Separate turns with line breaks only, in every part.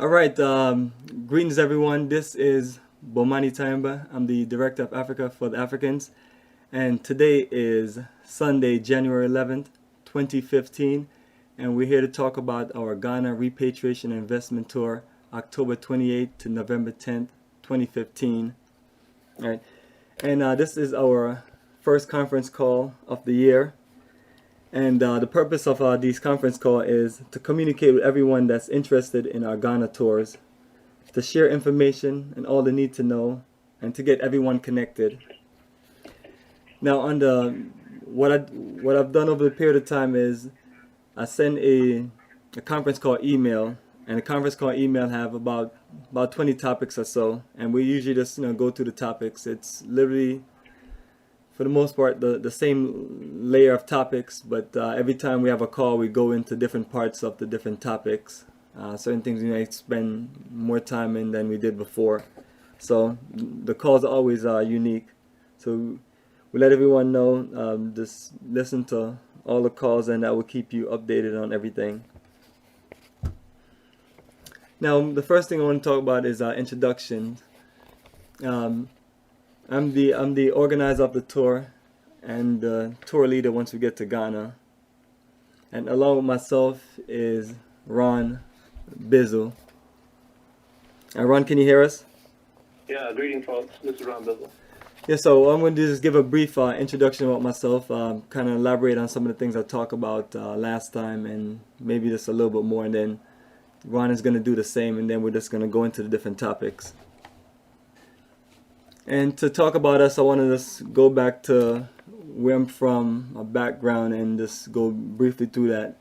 All right, greetings everyone. This is Bomani Tamba. I'm the Director of Africa for the Africans, and today is Sunday, January 11th, 2015, and we're here to talk about our Ghana Repatriation Investment Tour, October 28th to November 10th, 2015. All right, and this is our first conference call of the year. And the purpose of these conference calls is to communicate with everyone that's interested in our Ghana tours, to share information and all they need to know, and to get everyone connected. Now, on what I've done over the period of time is I send a conference call email, and the conference call email have about 20 topics or so, and we usually just go through the topics. It's literally, for the most part, the same layer of topics, but every time we have a call, we go into different parts of the different topics. Certain things we might spend more time in than we did before. So the calls are always unique. So we let everyone know, just listen to all the calls, and that will keep you updated on everything. Now, the first thing I want to talk about is introductions. I'm the organizer of the tour and the tour leader once we get to Ghana. And along with myself is Ron Bizzle. Ron, can you hear us?
Yeah, greeting folks. This is Ron Bizzle.
Yeah, so I'm going to just give a brief introduction about myself, kind of elaborate on some of the things I talked about last time, and maybe just a little bit more, and then Ron is going to do the same, and then we're just going to go into the different topics. And to talk about us, I want to just go back to where I'm from, my background, and just go briefly through that.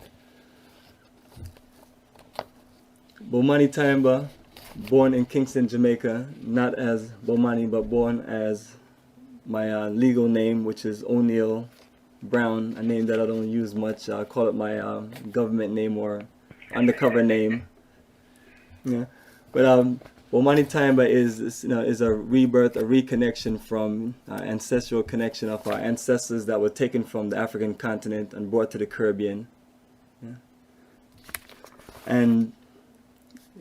Bomani Tamba, born in Kingston, Jamaica, not as Bomani, but born as my legal name, which is O'Neill Brown, a name that I don't use much. I call it my government name or undercover name. Yeah, but Bomani Tamba is a rebirth, a reconnection from ancestral connection of our ancestors that were taken from the African continent and brought to the Caribbean. Yeah. And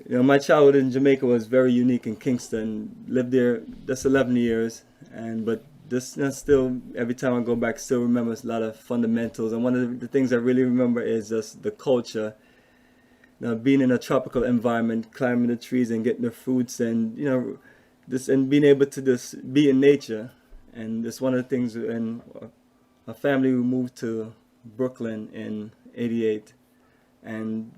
my childhood in Jamaica was very unique in Kingston. Lived there just 11 years, but this still, every time I go back, still remember a lot of fundamentals. And one of the things I really remember is just the culture. Being in a tropical environment, climbing the trees and getting the fruits, and and being able to just be in nature. And that's one of the things. And my family, we moved to Brooklyn in '88, and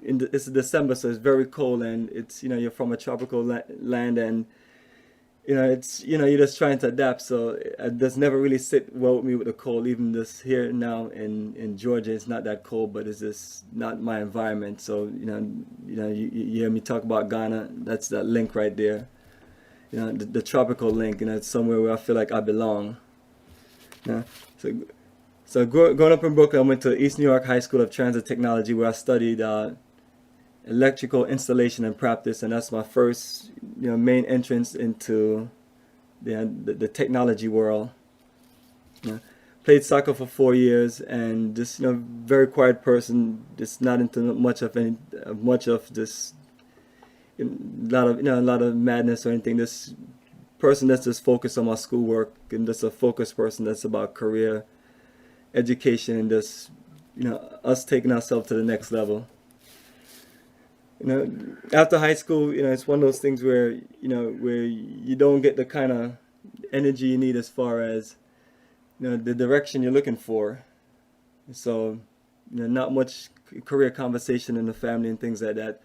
it's December, so it's very cold, and it's you're from a tropical land, and it's you're just trying to adapt. So it does never really sit well with me with the cold. Even this here now in Georgia, it's not that cold, but it's just not my environment. So you hear me talk about Ghana. That's that link right there. The tropical link. It's somewhere where I feel like I belong. So growing up in Brooklyn, I went to East New York High School of Transit Technology, where I studied electrical installation and practice, and that's my first main entrance into the technology world. Played soccer for 4 years, and just very quiet person, just not into much of this a lot of madness or anything. This person that's just focused on my schoolwork, and just a focused person that's about career, education, and just us taking ourselves to the next level. After high school, it's one of those things where where you don't get the kind of energy you need as far as the direction you're looking for. So not much career conversation in the family and things like that.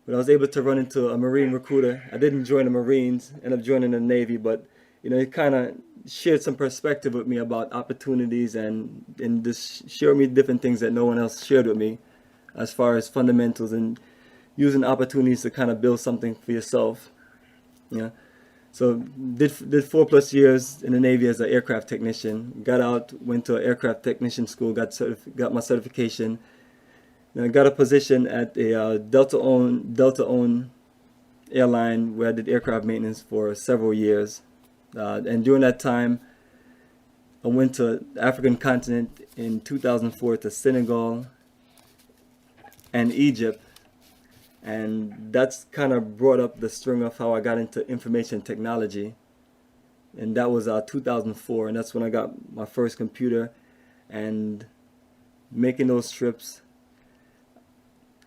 But I was able to run into a Marine recruiter. I didn't join the Marines, ended up joining the Navy, but he kind of shared some perspective with me about opportunities, and just showed me different things that no one else shared with me, as far as fundamentals and using opportunities to kind of build something for yourself. So did 4+ years in the Navy as an aircraft technician. Got out, went to an aircraft technician school, got my certification. I got a position at a Delta-owned airline where I did aircraft maintenance for several years. And during that time, I went to the African continent in 2004 to Senegal and Egypt. And that's kind of brought up the string of how I got into information technology. And that was 2004, and that's when I got my first computer. And making those trips,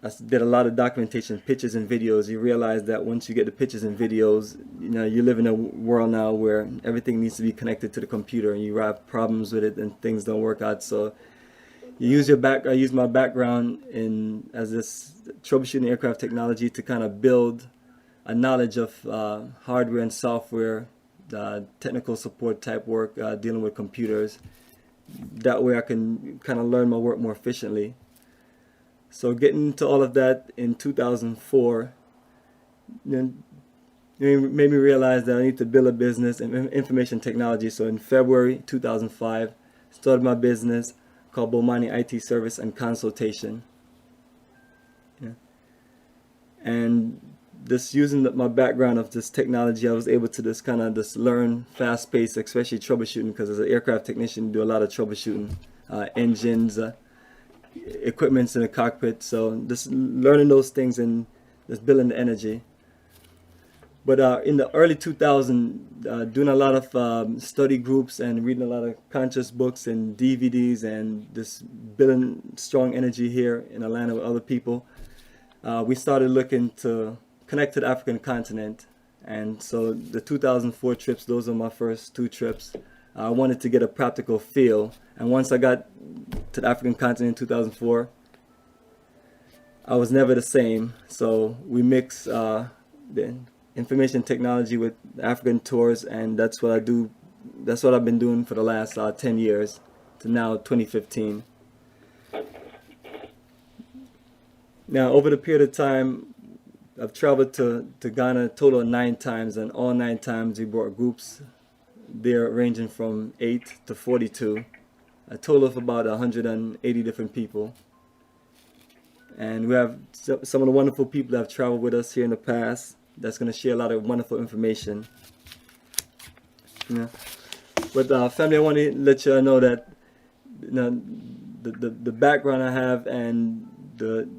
I did a lot of documentation, pictures and videos. You realize that once you get the pictures and videos, you know, you live in a world now where everything needs to be connected to the computer, and you have problems with it and things don't work out. So you use your I use my background in as this troubleshooting aircraft technology to kind of build a knowledge of hardware and software, technical support type work, dealing with computers. That way I can kind of learn my work more efficiently. So getting into all of that in 2004, then it made me realize that I need to build a business in information technology. So in February 2005, started my business called Bomani IT Service and Consultation. Yeah. And just using my background of this technology, I was able to just kind of just learn fast paced, especially troubleshooting, because as an aircraft technician, you do a lot of troubleshooting, engines, equipments in the cockpit. So just learning those things and just building the energy. But in the early 2000s, doing a lot of study groups and reading a lot of conscious books and DVDs and just building strong energy here in Atlanta with other people, we started looking to connect to the African continent. And so the 2004 trips, those are my first two trips. I wanted to get a practical feel. And once I got to the African continent in 2004, I was never the same. So we mix the information technology with African tours, and that's what I do. That's what I've been doing for the last 10 years to now 2015. Now, over the period of time, I've traveled to Ghana a total of 9 times, and all 9 times we brought groups there ranging from 8 to 42, a total of about 180 different people. And we have some of the wonderful people that have traveled with us here in the past that's going to share a lot of wonderful information. Yeah. But family, I want to let you know that, you know, the background I have and the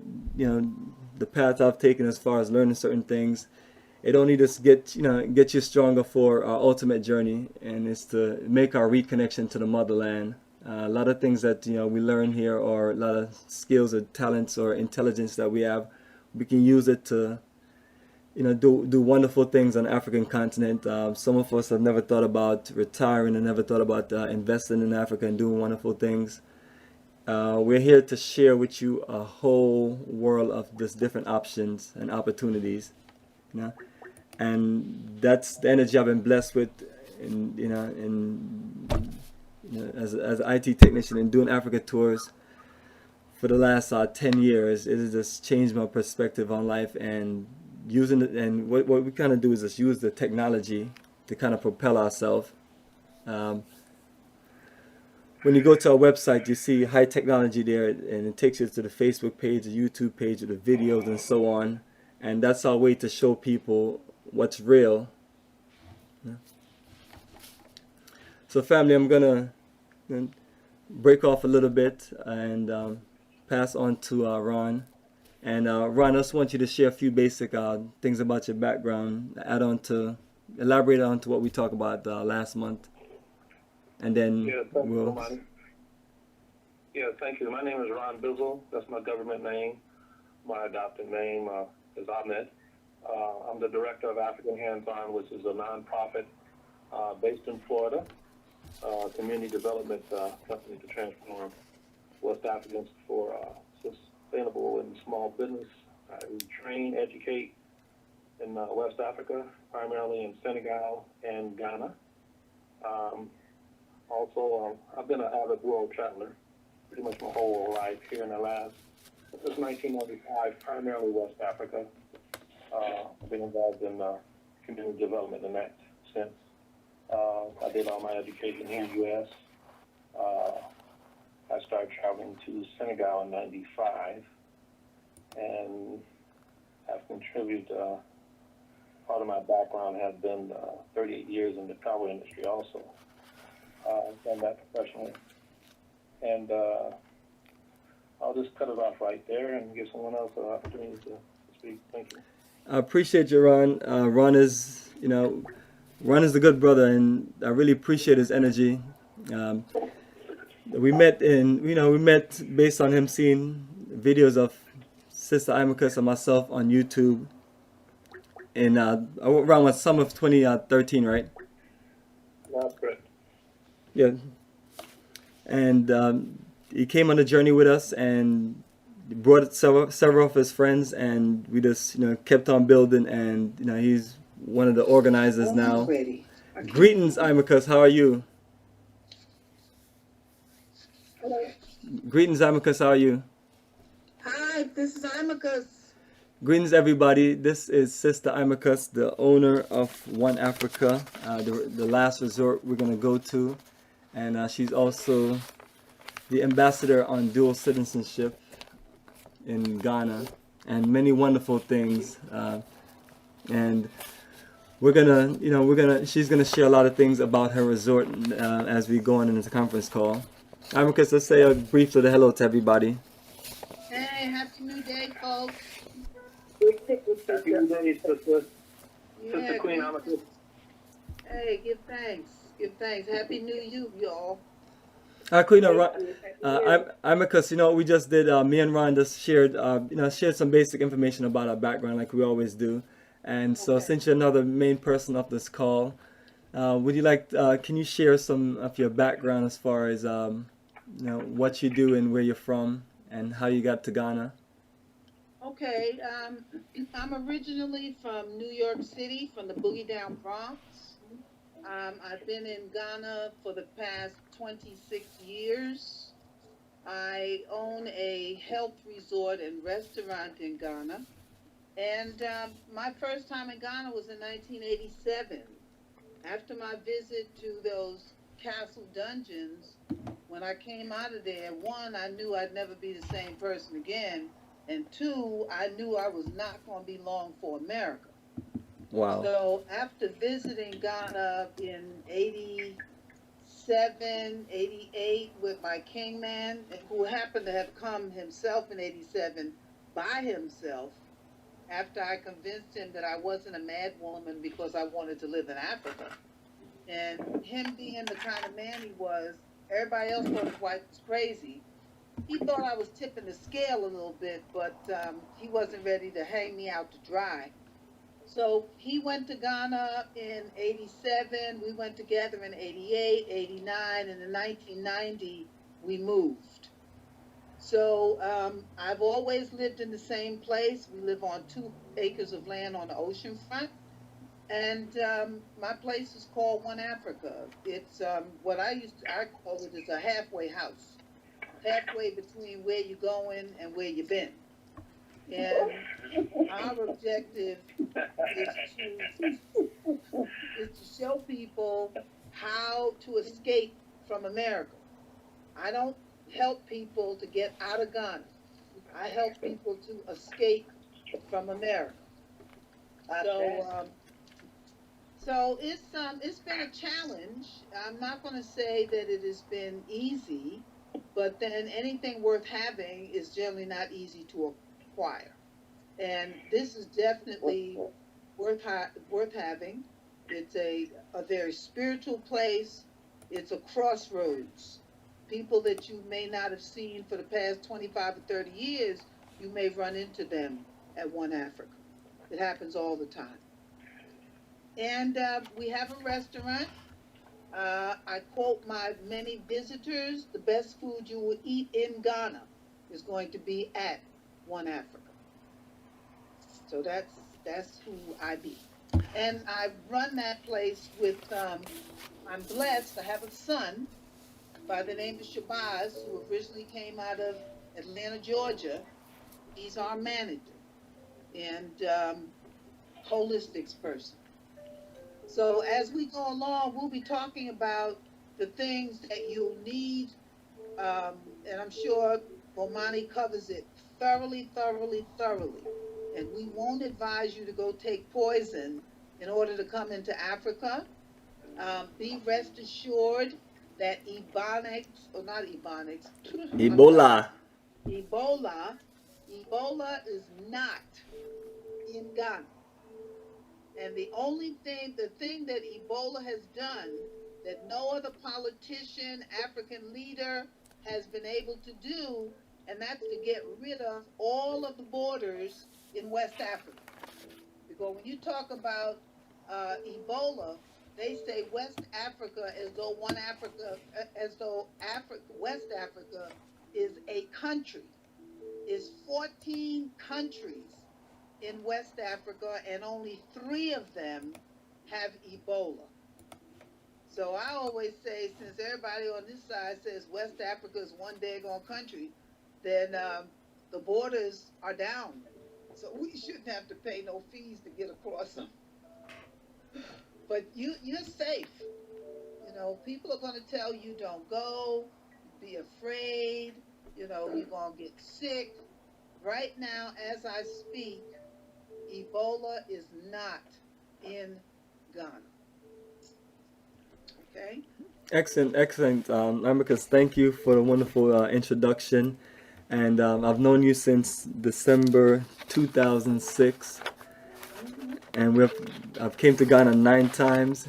path I've taken as far as learning certain things, it only just get you stronger for our ultimate journey, and it's to make our reconnection to the motherland. A lot of things that we learn here, or a lot of skills or talents or intelligence that we have, we can use it to do wonderful things on the African continent. Some of us have never thought about retiring and never thought about investing in Africa and doing wonderful things. We're here to share with you a whole world of just different options and opportunities, and that's the energy I've been blessed with, as an IT technician and doing Africa tours for the last 10 years. It has just changed my perspective on life, and using it, and what we kind of do is just use the technology to kind of propel ourselves. When you go to our website, you see high technology there, and it takes you to the Facebook page, the YouTube page, with the videos and so on. And that's our way to show people what's real. So family, I'm gonna break off a little bit and pass on to Ron. And Ron, I just want you to share a few basic things about your background, elaborate on to what we talked about last month. And then
thank you. My name is Ron Bizzle. That's my government name. My adopted name is Ahmed. I'm the director of African Hands-On, which is a nonprofit based in Florida, community development company to transform West Africans for sustainable and small business. We train, educate in West Africa, primarily in Senegal and Ghana. Also, I've been an avid world traveler pretty much my whole life here in the last, since 1995, primarily West Africa. I've been involved in community development in that sense. I did all my education here in the U.S. I started traveling to Senegal in '95 and have contributed, part of my background has been 38 years in the travel industry also. I've done that professionally. And I'll just cut it off right there and give someone else an opportunity to speak. speak. Thank you.
I appreciate you, Ron. Ron is a good brother, and I really appreciate his energy. Um, we met based on him seeing videos of Sister IMAHKUS and myself on YouTube in around summer of 2013, right?
That's correct.
Yeah, and he came on the journey with us and brought several of his friends, and we just kept on building, and he's one of the organizers now. Greetings, IMAHKUS. How are you?
Hello.
Greetings, IMAHKUS. How are you?
Hi, this is IMAHKUS.
Greetings, everybody. This is Sister IMAHKUS, the owner of One Africa, the last resort we're going to go to. And she's also the ambassador on dual citizenship in Ghana and many wonderful things. And she's going to share a lot of things about her resort as we go on in this conference call. IMAHKUS, let's say a brief little hello to everybody.
Hey, happy new day, folks.
Happy New Day, Sister Queen
give-
IMAHKUS.
Hey, give thanks. Give thanks. Happy New You, y'all.
Queen, IMAHKUS, we just did, me and Ron just shared some basic information about our background like we always do. And so
Okay.
since you're another main person of this call, can you share some of your background as far as, what you do and where you're from and how you got to Ghana?
Okay, I'm originally from New York City, from the Boogie Down Bronx. I've been in Ghana for the past 26 years. I own a health resort and restaurant in Ghana. And my first time in Ghana was in 1987. After my visit to those castle dungeons, when I came out of there, one, I knew I'd never be the same person again. And two, I knew I was not going to be long for America.
Wow.
So after visiting Ghana in 87, 88 with my king man, who happened to have come himself in 87 by himself, after I convinced him that I wasn't a mad woman because I wanted to live in Africa. And him being the kind of man he was, everybody else thought his wife was crazy. He thought I was tipping the scale a little bit, but he wasn't ready to hang me out to dry. So he went to Ghana in 87, we went together in 88, 89, and in 1990 we moved. So I've always lived in the same place. We live on 2 acres of land on the ocean front. And my place is called One Africa. It's what I call it is a halfway house. Halfway between where you're going and where you've been. And our objective is to show people how to escape from America. I don't help people to get out of Ghana. I help people to escape from America. So it's been a challenge. I'm not going to say that it has been easy, but then anything worth having is generally not easy to acquire. And this is definitely worth having. It's a very spiritual place. It's a crossroads. People that you may not have seen for the past 25 or 30 years, you may run into them at One Africa. It happens all the time. And we have a restaurant. I quote my many visitors, the best food you will eat in Ghana is going to be at One Africa. So that's who I be. And I run that place with, I'm blessed, I have a son by the name of Shabazz, who originally came out of Atlanta, Georgia. He's our manager and holistics person. So as we go along, we'll be talking about the things that you'll need, and I'm sure Bomani covers it thoroughly. And we won't advise you to go take poison in order to come into Africa. Be rest assured that Ebola is not in Ghana. And the thing that Ebola has done that no other politician, African leader has been able to do, and that's to get rid of all of the borders in West Africa. Because when you talk about Ebola, they say West Africa as though West Africa is a country. Is 14 countries in West Africa, and only 3 of them have Ebola. So I always say, since everybody on this side says West Africa is one daggone country, then the borders are down. So we shouldn't have to pay no fees to get across them. But you're safe. You know, people are going to tell you don't go, be afraid, you know, you're going to get sick. Right now, as I speak, Ebola is not in Ghana. Okay?
Excellent, excellent. Amicus, thank you for the wonderful introduction. And I've known you since December 2006. And I've came to Ghana 9 times.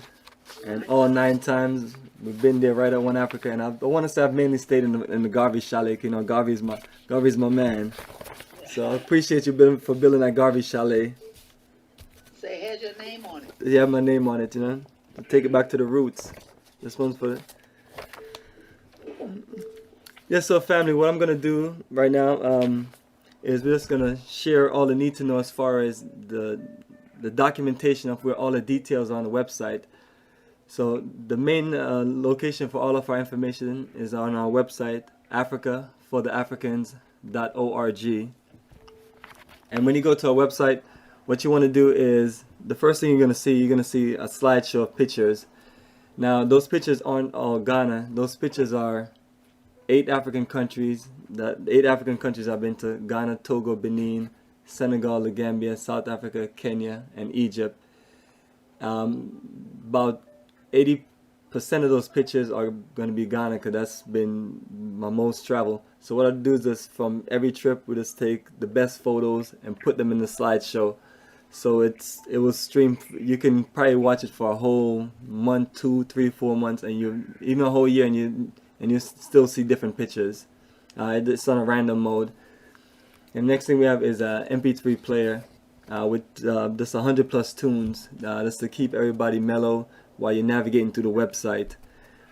And all 9 times, we've been there right at One Africa. And I want to say I've mainly stayed in the Garvey Chalet. You know, Garvey's my man. So I appreciate you for building that Garvey Chalet.
Say, has your name on it.
You have my name on it, you know. Take it back to the roots. This one's for it. Yeah, so family, what I'm going to do right now is we're just going to share all the need to know as far as the documentation of where all the details are on the website. So the main location for all of our information is on our website, africafortheafricans.org. And when you go to our website, what you want to do is, the first thing you're going to see a slideshow of pictures. Now, those pictures aren't all Ghana. Those pictures are 8 African countries. The 8 African countries I've been to: Ghana, Togo, Benin, Senegal, the Gambia, South Africa, Kenya, and Egypt. About 80% of those pictures are going to be Ghana, because that's been my most travel. So what I do is just from every trip, we just take the best photos and put them in the slideshow. So it will stream. You can probably watch it for a whole month, 2, 3, 4 months, and even a whole year, and you still see different pictures. It's on a random mode. And next thing we have is a MP3 player with just 100+ tunes, just to keep everybody mellow while you're navigating through the website.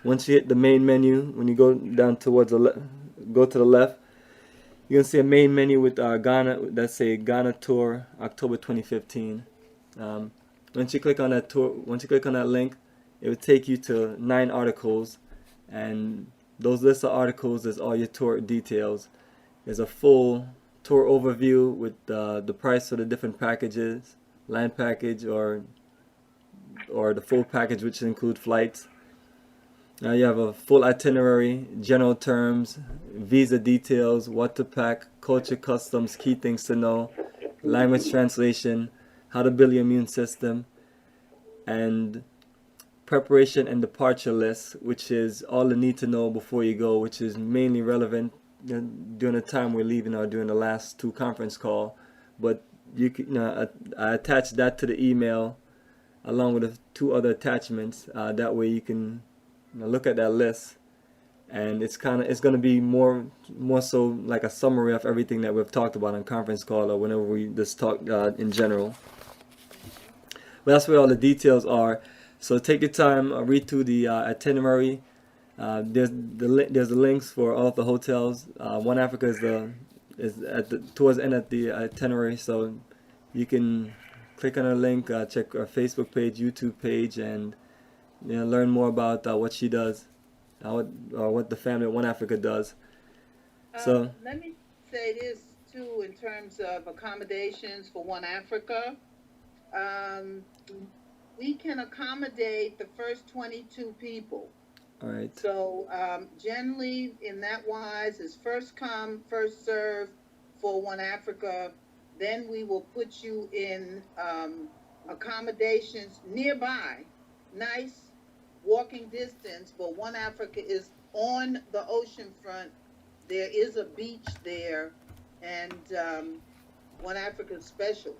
Once you hit the main menu, when you go down towards go to the left, you can see a main menu with Ghana. That's say Ghana tour October 2015. Once you click on that link, it will take you to 9 articles, and those lists of articles is all your tour details. There's a full tour overview with the price of the different packages, land package or the full package, which include flights. Now you have a full itinerary, general terms, visa details, what to pack, culture, customs, key things to know, language translation, how to build your immune system, and preparation and departure lists, which is all the need to know before you go, which is mainly relevant during the time we're leaving or during the last 2 conference call. But you can, I attached that to the email along with the 2 other attachments. That way you can look at that list, and it's going to be more so like a summary of everything that we've talked about on conference call or whenever we just talk in general. But that's where all the details are. So take your time, read through the itinerary. There's the links for all of the hotels. One Africa is towards the end of the itinerary, so you can click on a link, check our Facebook page, YouTube page, and learn more about what she does, what the family at One Africa does. So
let me say this too in terms of accommodations for One Africa. We can accommodate the first 22 people.
All right.
So generally, in that wise, is first come, first serve for One Africa. Then we will put you in accommodations nearby, nice walking distance. But One Africa is on the ocean front. There is a beach there, and One Africa is special.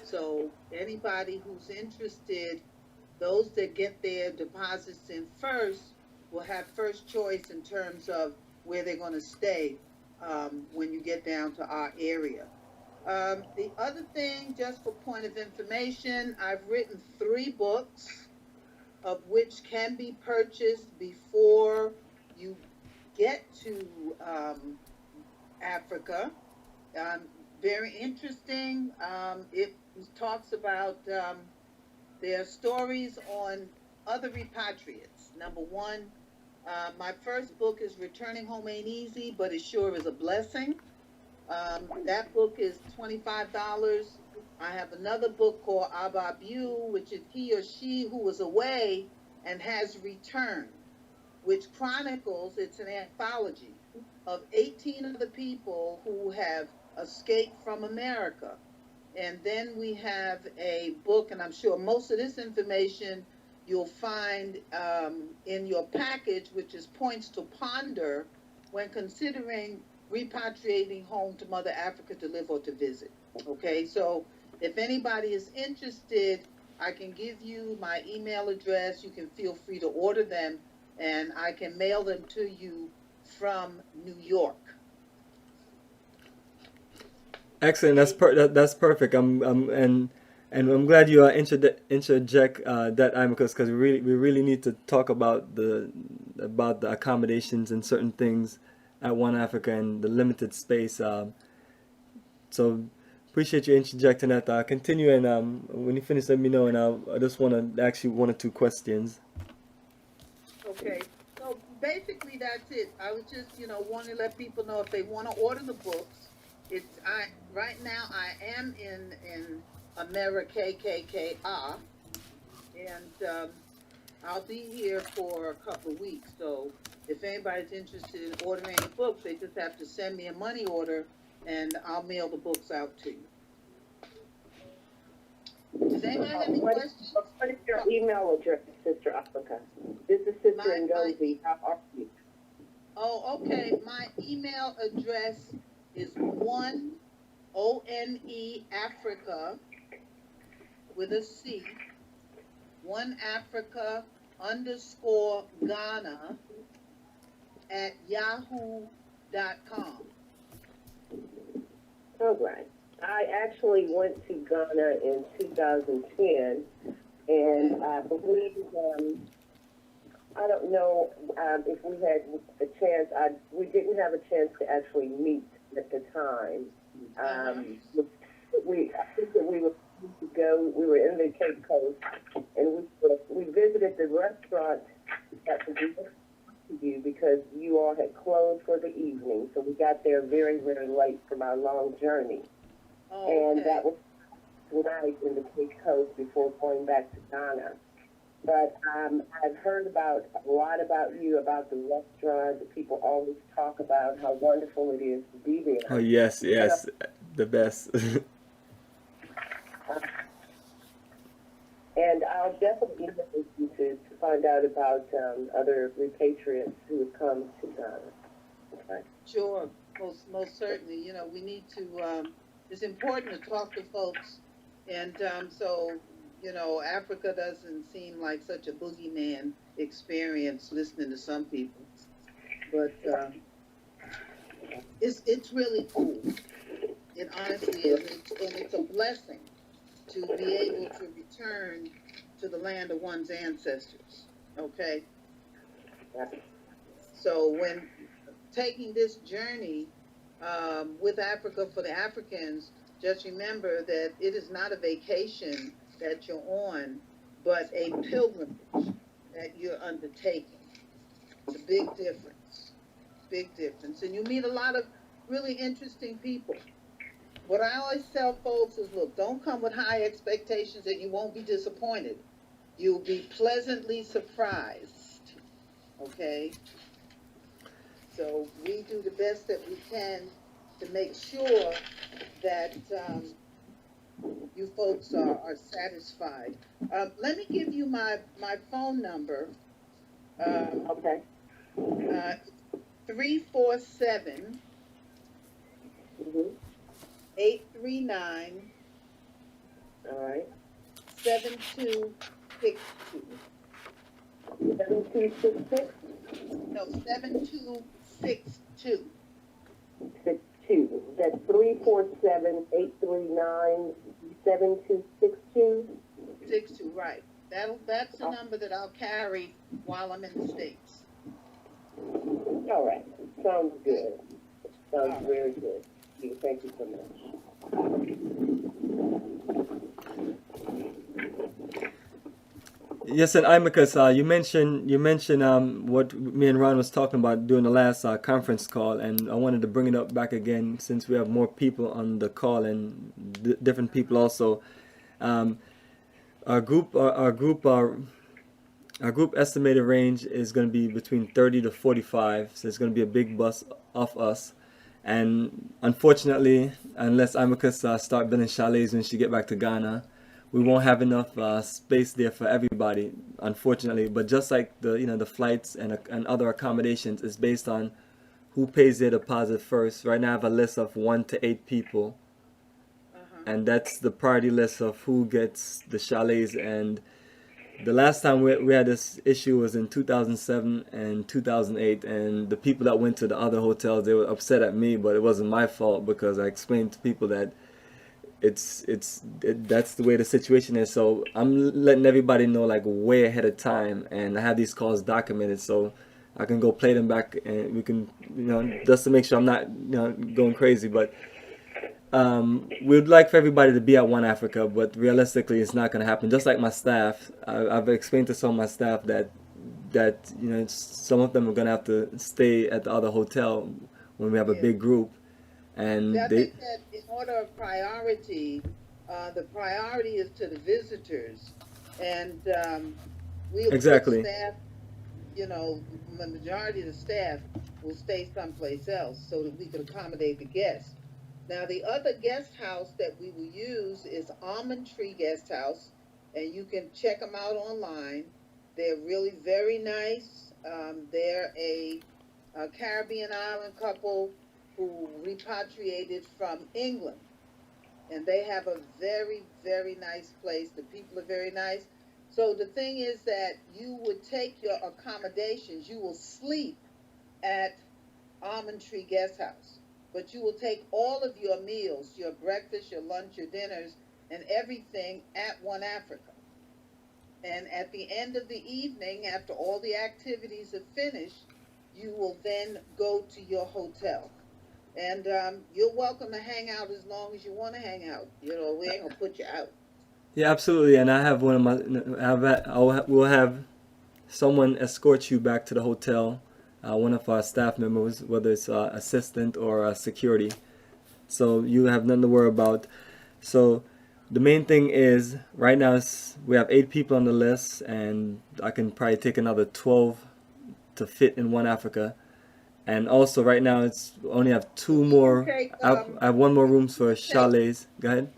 So anybody who's interested, those that get their deposits in first will have first choice in terms of where they're going to stay when you get down to our area. The other thing, just for point of information, I've written 3 books, of which can be purchased before you get to Africa. Um, Very interesting. It talks about their stories on other repatriates. Number one, my first book is Returning Home Ain't Easy, but it sure is a blessing. That book is $25. I have another book called Ababu, which is he or she who was away and has returned, which chronicles, it's an anthology of 18 other people who have escaped from America. And then we have a book, and I'm sure most of this information you'll find in your package, which is Points to Ponder when considering repatriating home to Mother Africa to live or to visit. Okay, so if anybody is interested, I can give you my email address. You can feel free to order them, and I can mail them to you from New York.
Excellent. That's perfect. And I'm glad you interject that, Amicus, because we really need to talk about the accommodations and certain things at One Africa and the limited space. So appreciate you interjecting that. Continue, and when you finish, let me know, and I just want to ask you 1 or 2 questions.
Okay, so basically that's it. I was just, want to let people know if they want to order the books. Right now I am in America, KKKA, and I'll be here for a couple of weeks. So if anybody's interested in ordering the books, they just have to send me a money order, and I'll mail the books out to you. Does anybody have any questions?
What is your email address, Sister Africa? This is Sister Ngozi. How are you?
Oh, okay. My email address is ONE Africa with a C, One Africa _ Ghana at yahoo.com.
All right. I actually went to Ghana in 2010, and I believe, I don't know if we had a chance, we didn't have a chance to actually meet at the time. I think that we were supposed to go, we were in the Cape Coast, and we visited the restaurant that was next to you because you all had closed for the evening, so we got there very, very late from our long journey.
Oh, okay.
And that was night in the Cape Coast before going back to Ghana. But I've heard a lot about you, about the restaurant. The people always talk about how wonderful it is to be there.
Oh yes, the best.
And I'll definitely email you to find out about other repatriates who have come to Ghana. Okay.
Sure, most certainly. We need to. It's important to talk to folks, and so Africa doesn't seem like such a boogeyman experience listening to some people, but it's really cool. It honestly is, and it's a blessing to be able to return to the land of one's ancestors. Okay, so when taking this journey with Africa for the Africans, just remember that it is not a vacation that you're on, but a pilgrimage that you're undertaking. It's a big difference. And you meet a lot of really interesting people. What I always tell folks is, look, don't come with high expectations and you won't be disappointed. You'll be pleasantly surprised, okay? So we do the best that we can to make sure that you folks are satisfied. Let me give you my phone number.
Okay.
347
Mm-hmm.
839 7262.
7266?
No, 7262.
62. That's 347-839-7262.
62, right. That's the number that I'll carry while I'm in the States.
All right. Sounds good. Sounds very good. Thank you so much.
Yes, and IMAHKUS, you mentioned what me and Ron was talking about during the last conference call, and I wanted to bring it up back again since we have more people on the call and different people also. Our group estimated range is going to be between 30 to 45, so it's going to be a big bus off us. And unfortunately, unless IMAHKUS start building chalets when she get back to Ghana, we won't have enough space there for everybody, unfortunately. But just like the flights and other accommodations, it's based on who pays their deposit first. Right now, I have a list of 1 to 8 people, and that's the priority list of who gets the chalets. And the last time we had this issue was in 2007 and 2008, and the people that went to the other hotels, they were upset at me, but it wasn't my fault because I explained to people that that's the way the situation is. So I'm letting everybody know like way ahead of time, and I have these calls documented so I can go play them back, and we can, just to make sure I'm not going crazy. But we'd like for everybody to be at One Africa, but realistically it's not going to happen. Just like my staff, I've explained to some of my staff that some of them are going to have to stay at the other hotel when we have a big group. And
I think that in order of priority, the priority is to the visitors, and we'll
exactly.
put staff, the majority of the staff will stay someplace else so that we can accommodate the guests. Now, the other guest house that we will use is Almond Tree Guest House, and you can check them out online. They're really very nice. They're a Caribbean island couple who repatriated from England, and they have a very, very nice place. The people are very nice. So the thing is that you would take your accommodations, you will sleep at Almond Tree Guest House, but you will take all of your meals, your breakfast, your lunch, your dinners, and everything at One Africa. And at the end of the evening, after all the activities are finished, you will then go to your hotel. And you're welcome to hang out as long as you want to hang out. We ain't gonna put you out.
Yeah, absolutely. And I have we'll have someone escort you back to the hotel. One of our staff members, whether it's assistant or security. So you have nothing to worry about. So the main thing is right now we have 8 people on the list, and I can probably take another 12 to fit in One Africa. And also right now it's only have 2 more. I have 1 more rooms for chalets. Go ahead.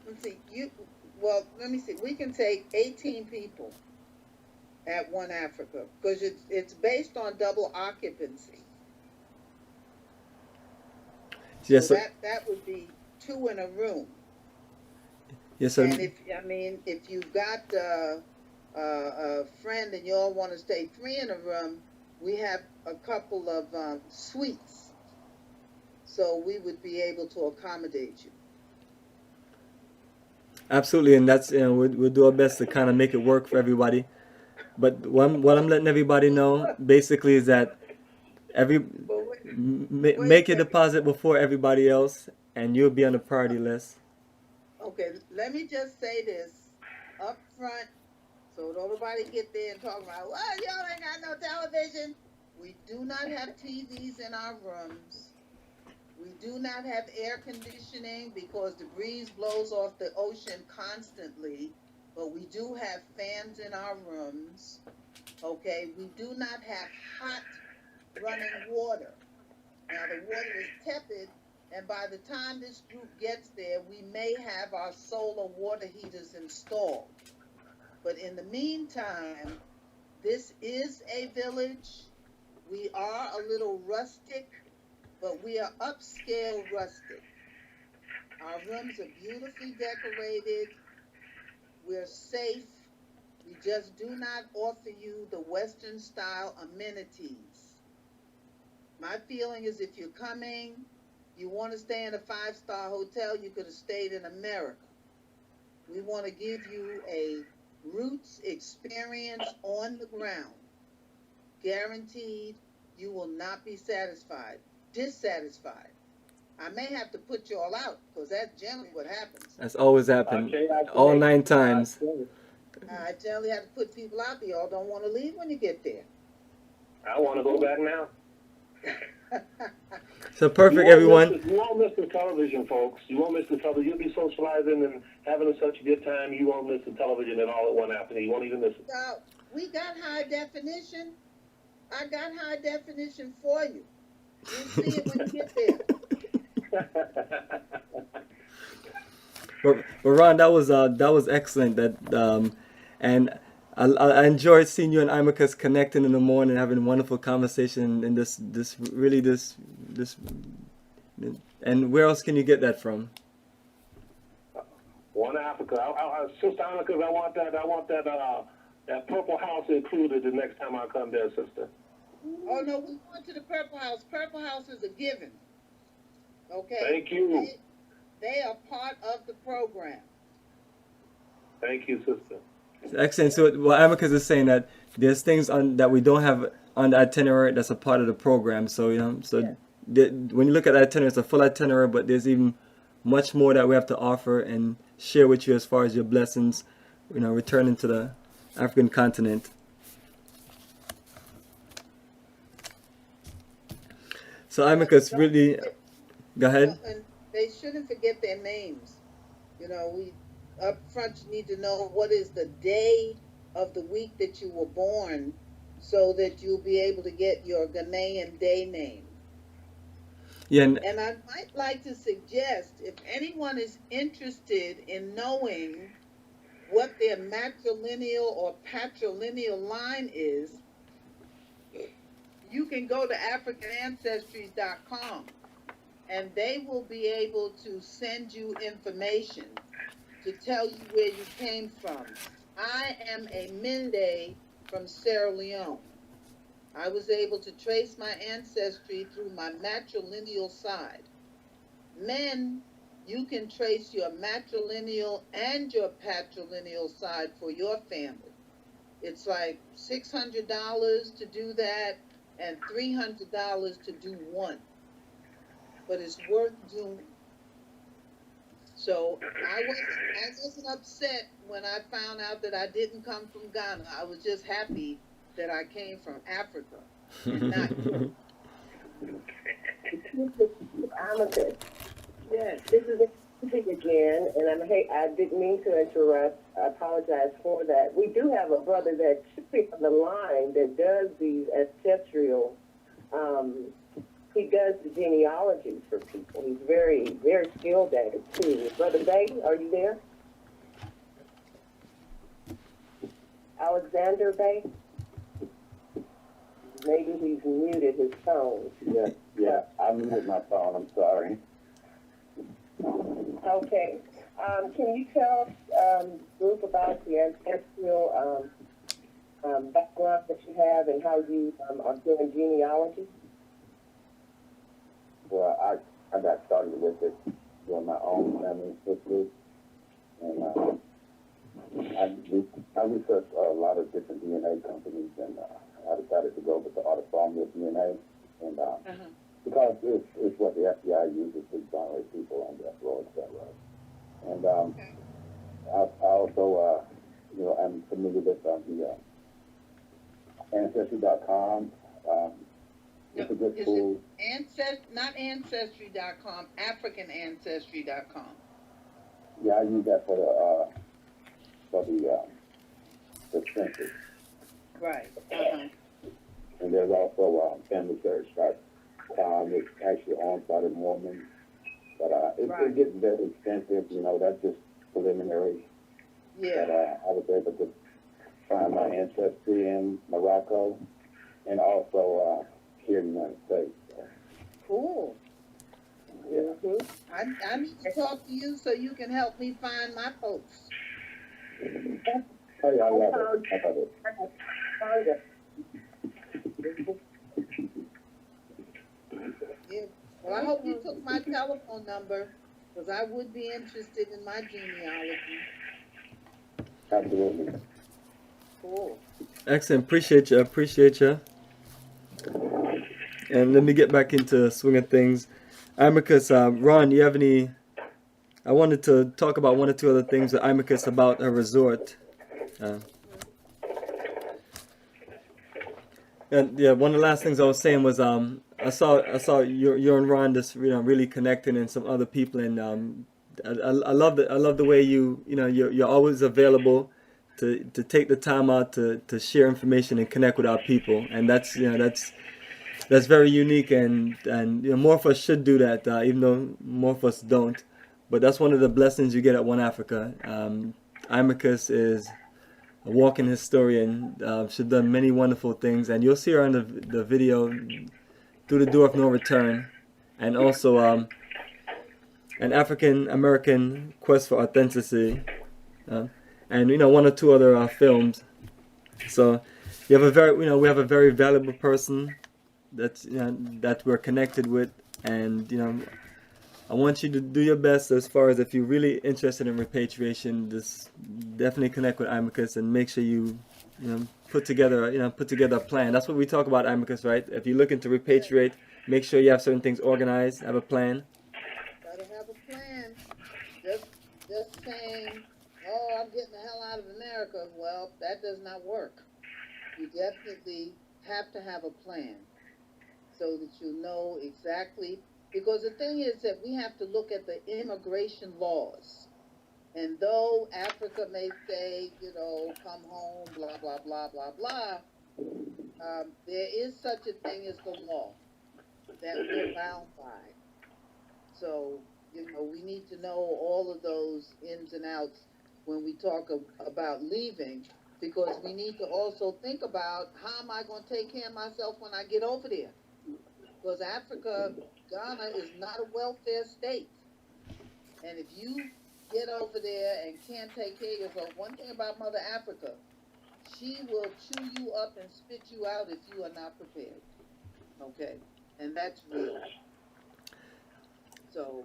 Let's see. Let me see. We can take 18 people at One Africa because it's based on double occupancy.
Yes.
So that would be 2 in a room.
Yes, sir.
And if you've got a friend and you all want to stay 3 in a room, we have a couple of suites, so we would be able to accommodate you.
Absolutely, and that's we'll do our best to kind of make it work for everybody. But what I'm letting everybody know basically is that make your deposit before everybody else, and you'll be on the priority list.
Okay, let me just say this up front, so don't nobody get there and talk about, well, y'all ain't got no television. We do not have TVs in our rooms. We do not have air conditioning because the breeze blows off the ocean constantly, but we do have fans in our rooms. Okay, we do not have hot running water. Now the water is tepid, and by the time this group gets there, we may have our solar water heaters installed. But in the meantime, this is a village. We are a little rustic, but we are upscale rustic. Our rooms are beautifully decorated. We're safe. We just do not offer you the Western style amenities. My feeling is if you're coming, you want to stay in a 5-star hotel, you could have stayed in America. We want to give you a roots experience on the ground. Guaranteed you will not be dissatisfied. I may have to put you all out because that's generally what happens.
That's always happened.
Okay,
All 9 times.
I generally have to put people out there. Y'all don't want to leave when you get there.
I want to go back now.
So perfect, everyone.
You won't miss the television, folks. You won't miss the television. You'll be socializing and having such a good time. You won't miss the television at all at one afternoon. You won't even miss it.
We got high definition. I got high definition for you. You'll see it when you get there.
But Ron, that was excellent. And I enjoyed seeing you and IMAHKUS connecting in the morning, having a wonderful conversation. And this. And where else can you get that from?
One Africa. Sister IMAHKUS, I want that purple house included the next time I come there, sister.
Oh no, we going to the Purple House. Purple House is a given. Okay.
Thank you.
They are part of the program.
Thank you, sister.
Excellent. So what IMAHKUS is saying that there's things that we don't have on the itinerary that's a part of the program. So when you look at the itinerary, it's a full itinerary, but there's even much more that we have to offer and share with you as far as your blessings, returning to the African continent. So IMAHKUS really, go ahead.
And they shouldn't forget their names. We up front you need to know what is the day of the week that you were born so that you'll be able to get your Ghanaian day name.
Yeah,
and I might like to suggest if anyone is interested in knowing what their matrilineal or patrilineal line is, you can go to AfricanAncestries.com and they will be able to send you information to tell you where you came from. I am a Mende from Sierra Leone. I was able to trace my ancestry through my matrilineal side. Men, you can trace your matrilineal and your patrilineal side for your family. It's like $600 to do that and $300 to do one. But it's worth doing. So I wasn't upset when I found out that I didn't come from Ghana. I was just happy that I came from Africa and not Europe.
IMAHKUS.
Yes.
This is Ancestry again, and I didn't mean to interrupt. I apologize for that. We do have a brother that should be on the line that does these ancestral. He does the genealogies for people. He's very, very skilled at it too. Brother Bay, are you there? Alexander Bay? Maybe he's muted his phone.
Yeah, I muted my phone. I'm sorry.
Okay. Can you tell group about the ancestral background that you have and how you are doing genealogy?
Well, I got started with it doing my own family history, and I researched a lot of different DNA companies, and I decided to go with the autosomal DNA, and because it's what the FBI uses to exonerate people on death row, etc. And I also, I'm familiar with the Ancestry.com. It's a good tool.
Not Ancestry.com, AfricanAncestry.com.
Yeah, I use that for the census.
Right.
And there's also FamilySearch.com. It's actually owned by the Mormons, but it gets very expensive. That's just preliminary.
Yeah.
But I was able to find my ancestry in Morocco and also here in the United States.
Cool. I need to talk to you so you can help me find my folks.
Oh, yeah, I love it. I love it.
Found it.
Yeah. Well, I hope you took my telephone number, because I would be interested in my genealogy.
Absolutely.
Cool.
Excellent. Appreciate you. Appreciate you. And let me get back into swing of things. Amicus, Ron, do you have any? I wanted to talk about one or two other things with Amicus about a resort. And yeah, one of the last things I was saying was I saw you and Ron just really connecting and some other people, and I love the way you're always available to take the time out to share information and connect with our people, and that's very unique, and more of us should do that, even though more of us don't. But that's one of the blessings you get at One Africa. Amicus is a walking historian. She's done many wonderful things, and you'll see her on the video, Through the Door of No Return, and also an African American Quest for Authenticity, and one or two other films. So you have we have a very valuable person that we're connected with, and I want you to do your best as far as if you're really interested in repatriation, just definitely connect with Amicus and make sure you put together a plan. That's what we talk about, Amicus, right? If you're looking to repatriate, make sure you have certain things organized, have a plan.
Gotta have a plan. Just saying, oh, I'm getting the hell out of America. Well, that does not work. You definitely have to have a plan so that you know exactly. Because the thing is that we have to look at the immigration laws. And though Africa may say, come home, blah, blah, blah, blah, blah, there is such a thing as the law that we're bound by. So, we need to know all of those ins and outs when we talk about leaving, because we need to also think about how am I going to take care of myself when I get over there? Because Ghana is not a welfare state. And if you get over there and can't take care of yourself, one thing about Mother Africa, she will chew you up and spit you out if you are not prepared. Okay? And that's real. So,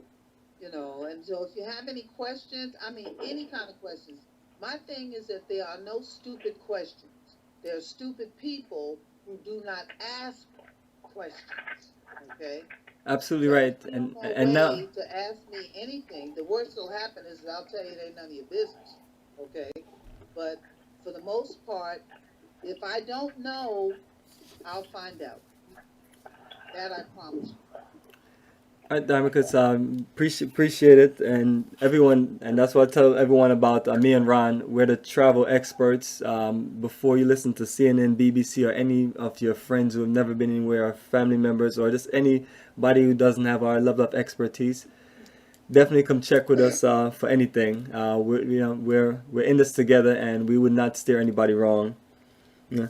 and so if you have any questions, any kind of questions, my thing is that there are no stupid questions. There are stupid people who do not ask questions. Okay?
Absolutely
So
right.
if you have
And
no
now
way to ask me anything, the worst that'll happen is I'll tell you it ain't none of your business. Okay? But for the most part, if I don't know, I'll find out. That I promise you.
all right, Amicus, appreciate it, and everyone, and that's what I tell everyone about me and Ron. We're the travel experts. Before you listen to CNN, BBC, or any of your friends who have never been anywhere, or family members, or just anybody who doesn't have our level of expertise, definitely come check with us for anything. We're in this together, and we would not steer anybody wrong. Yeah.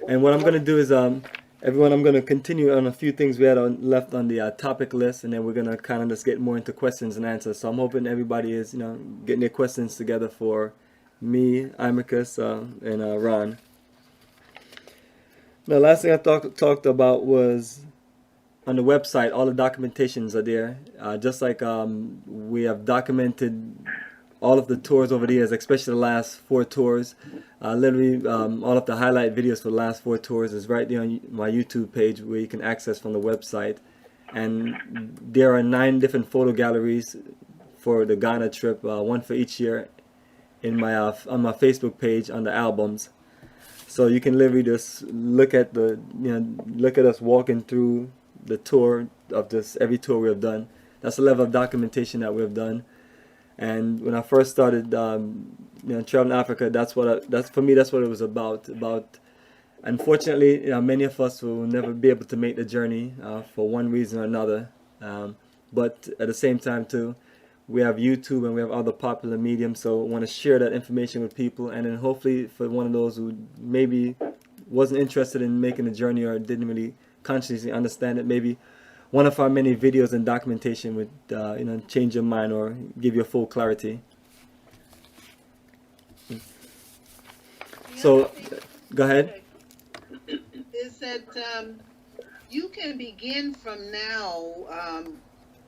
And what I'm gonna do is everyone, I'm going to continue on a few things we had left on the topic list, and then we're going to kind of just get more into questions and answers. So I'm hoping everybody is, getting their questions together for me, Amicus, and Ron. The last thing I talked about was on the website, all the documentations are there. Just like we have documented all of the tours over the years, especially the last 4 tours. Literally, all of the highlight videos for the last 4 tours is right there on my YouTube page, where you can access from the website. And there are 9 different photo galleries for the Ghana trip, one for each year, in my on my Facebook page on the albums. So you can literally just look at us walking through the tour of every tour we have done. That's the level of documentation that we have done. And when I first started, traveling Africa, that's what it was about. Unfortunately, many of us will never be able to make the journey for one reason or another. But at the same time, too, we have YouTube and we have other popular mediums. So I want to share that information with people, and then hopefully for one of those who maybe wasn't interested in making the journey or didn't really consciously understand it. Maybe one of our many videos and documentation would change your mind or give you full clarity. So go ahead.
Is that you can begin from now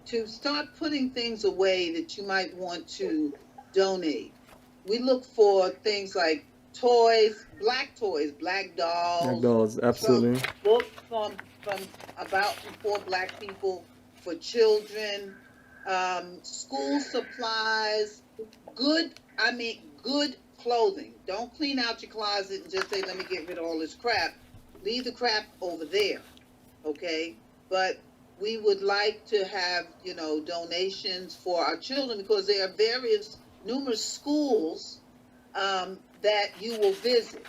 to start putting things away that you might want to donate. We look for things like toys, black
Black
dolls,
dolls, absolutely.
books from about and for black people, for children, school supplies, good clothing. Don't clean out your closet and just say, let me get rid of all this crap. Leave the crap over there, okay? But we would like to have, donations for our children, because there are numerous schools that you will visit.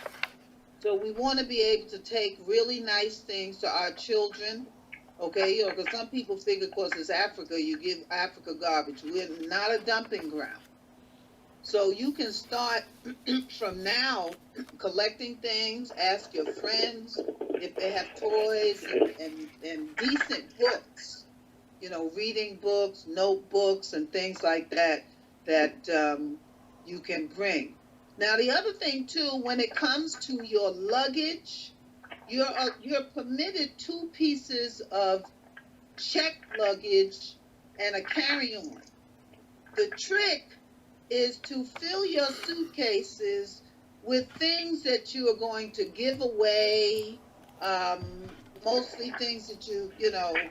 So we want to be able to take really nice things to our children, okay? Because some people figure, because it's Africa, you give Africa garbage. We're not a dumping ground. So you can start from now collecting things. Ask your friends if they have toys and decent books, reading books, notebooks, and things like that you can bring. Now, the other thing too, when it comes to your luggage, you're permitted 2 pieces of checked luggage and a carry-on. The trick is to fill your suitcases with things that you are going to give away, mostly things that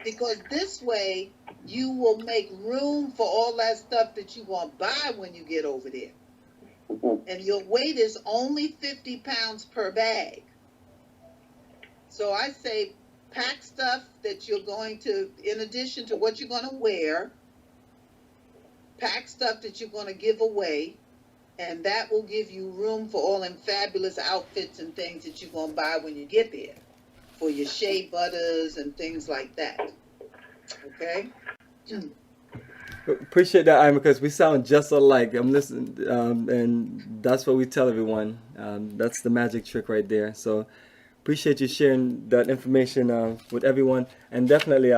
because this way you will make room for all that stuff that you want to buy when you get over there. And your weight is only 50 pounds per bag. So I say pack stuff that you're going to, in addition to what you're going to wear, pack stuff that you're going to give away, and that will give you room for all them fabulous outfits and things that you're going to buy when you get there, for your shea butters and things like that. Okay?
Appreciate that, Ima, because we sound just alike. I'm listening, and that's what we tell everyone. That's the magic trick right there. So appreciate you sharing that information with everyone. And definitely,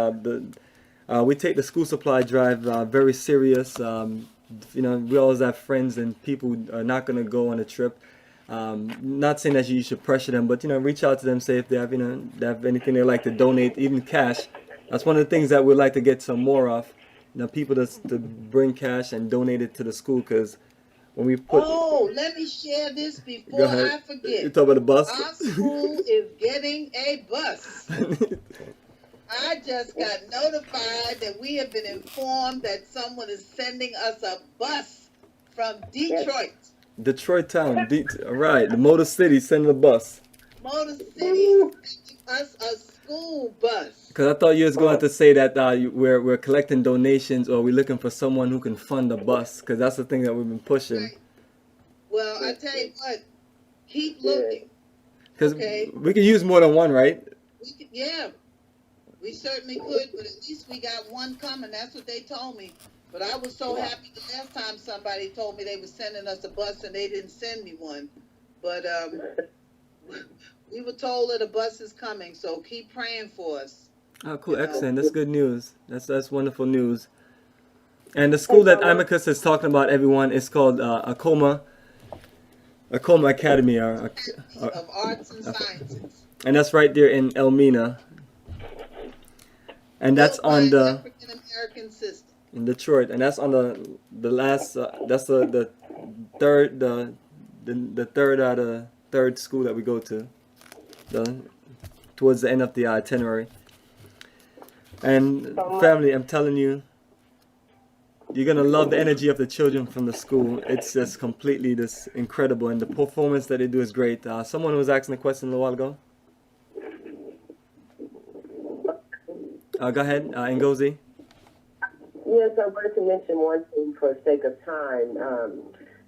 we take the school supply drive very serious. We always have friends and people who are not going to go on a trip. Not saying that you should pressure them, but reach out to them, say if they have they have anything they'd like to donate, even cash. That's one of the things that we'd like to get some more of. People to bring cash and donate it to the school, because when we put...
Oh, let me share this before I forget.
You talk about the bus?
Our school is getting a bus. I just got notified that we have been informed that someone is sending us a bus from Detroit.
Detroit town. All right, the Motor City sending a bus.
Motor City sending us a school bus.
Because I thought you was going to say that we're collecting donations, or we're looking for someone who can fund the bus, because that's the thing that we've been pushing.
Right. Well, I tell you what, keep looking.
Because we could use more than one, right?
We certainly could, but at least we got one coming. That's what they told me. But I was so happy the last time somebody told me they were sending us a bus and they didn't send me one. But we were told that a bus is coming, so keep praying for us.
Oh, cool. Excellent. That's good news. That's wonderful news. And the school that IMAHKUS is talking about, everyone, is called Acoma Academy.
Of Arts and Sciences.
And that's right there in Elmina. And that's on the
African American system
in Detroit, and that's on the last. That's the third third school that we go to. Towards the end of the itinerary. And family, I'm telling you, you're gonna love the energy of the children from the school. It's just completely this incredible, and the performance that they do is great. Someone was asking a question a little while ago. Go ahead, Ngozi.
Yes, I wanted to mention one thing for sake of time.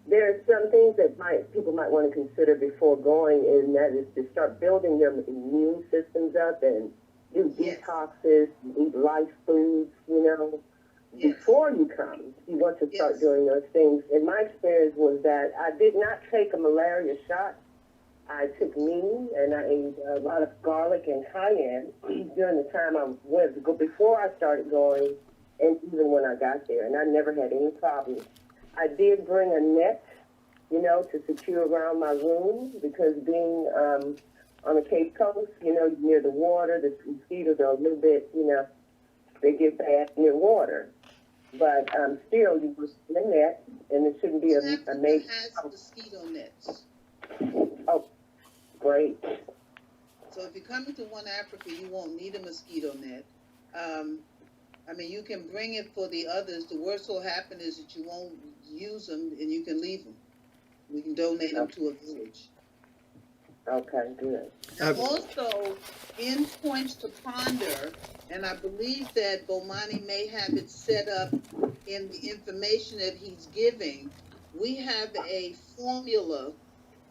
There are some things that people might want to consider before going, and that is to start building their immune systems up and do detoxes, eat light foods, before you come. You want to start doing those things. And my experience was that I did not take a malaria shot I took meat and I ate a lot of garlic and cayenne during the time I went to go before I started going, and even when I got there, and I never had any problems. I did bring a net, you know, to secure around my room because being on the Cape Coast, you know, near the water, the mosquitoes are a little bit, you know, they get bad near water. But still, you was in the net, and it shouldn't be a major.
Has mosquito nets.
Oh, great.
So if you're coming to One Africa, you won't need a mosquito net. I mean, you can bring it for the others. The worst will happen is that you won't use them, and you can leave them. We can donate them to a village.
Okay, good.
And also, in points to ponder, and I believe that Bomani may have it set up in the information that he's giving, we have a formula